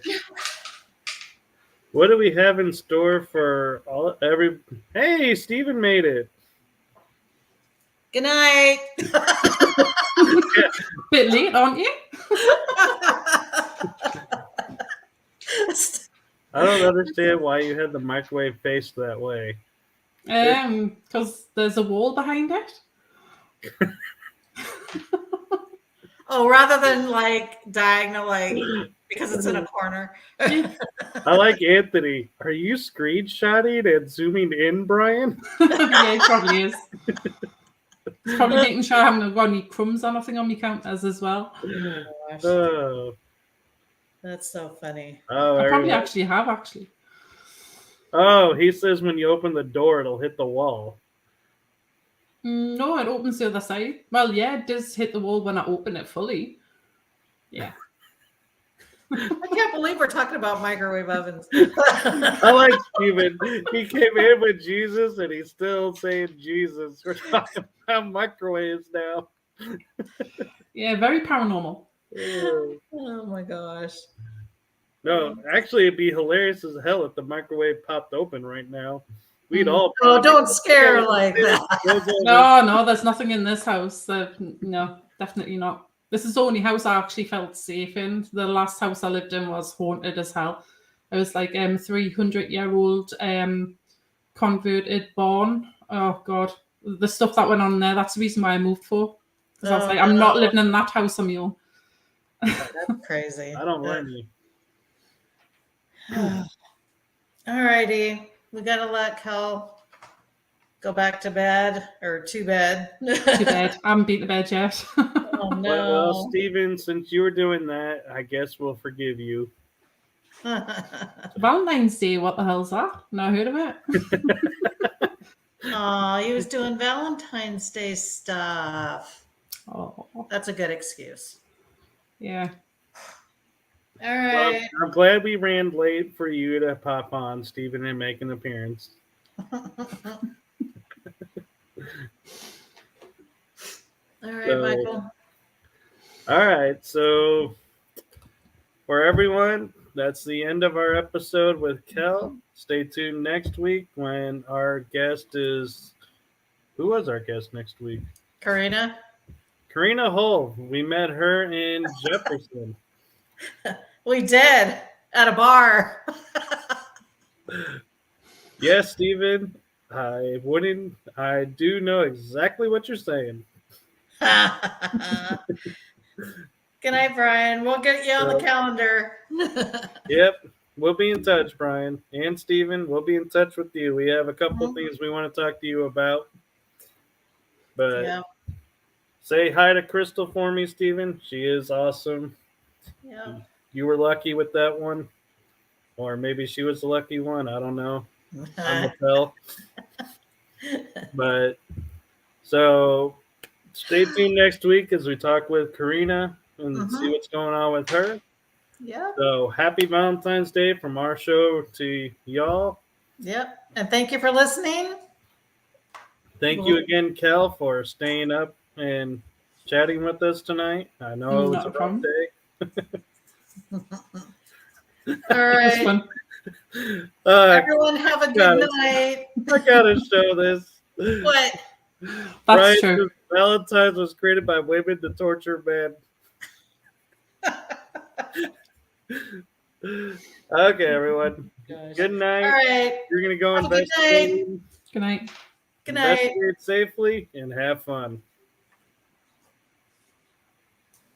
what do we have in store for every? Hey, Steven made it. Good night. Bit late, aren't you? I don't understand why you had the microwave faced that way. Because there's a wall behind it. Oh, rather than like diagonal, like because it's in a corner. I like Anthony. Are you screenshotting and zooming in, Brian? Yeah, it probably is. It's probably making sure I haven't got any crumbs on nothing on my counters as well. Oh, gosh. Oh, That's so funny. oh, I probably everyone. actually have actually. Oh, he says when you open the door, it'll hit the wall. No, it opens the other side. Well, yeah, it does hit the wall when I open it fully. Yeah. I can't believe we're talking about microwave ovens. I like Steven. He came in with Jesus and he's still saying Jesus. We're talking about microwaves now. Yeah, very paranormal. Oh my gosh. No, actually, it'd be hilarious as hell if the microwave popped open right now. We'd all. Oh, don't scare like that. No, there's nothing in this house. No, definitely not. This is the only house I actually felt safe in. The last house I lived in was haunted as hell. It was like 300-year-old converted barn. Oh god, the stuff that went on there. That's the reason why I moved for. Because I was like, I'm not living in that house on my own. That's crazy. I don't blame you. All righty. We gotta let Kel go back to bed or to bed. To bed. I haven't been to bed yet. Oh no. Well, Steven, since you were doing that, I guess we'll forgive you. Valentine's Day, what the hell's that? Not heard of it. Oh, he was doing Valentine's Day stuff. Oh, That's a good excuse. yeah. All right. Well, I'm glad we ran late for you to pop on, Steven, and make an appearance. All right, So- Michael. All right, so for everyone, that's the end of our episode with Kel. Stay tuned next week when our guest is. Who was our guest next week? Karina. Karina Hull. We met her in Jefferson. We did at a bar. Yes, Steven. I wouldn't. I do know exactly what you're saying. Good night, Brian. We'll get you on the calendar. Yep. We'll be in touch, Brian and Steven. We'll be in touch with you. We have a couple things we want to talk to you about. But Yeah. Say hi to Crystal for me, Steven. She is awesome. Yeah. You were lucky with that one. Or maybe she was the lucky one. I don't know. I'm a tell. But so stay tuned next week as we talk with Karina and see what's going on with her. Yep. So happy Valentine's Day from our show to y'all. Yep. And thank you for listening. Thank you again, Kell, for staying up and chatting with us tonight. I know it was Not a a rough problem. All That's right. fun. Everyone have a good night. I gotta show this. What? That's Brian true. says Valentine's was created by women to torture men. Okay, everyone. Good night. All right. You're gonna go Have a good investigate. Good night. Good night. Investigate safely and have fun.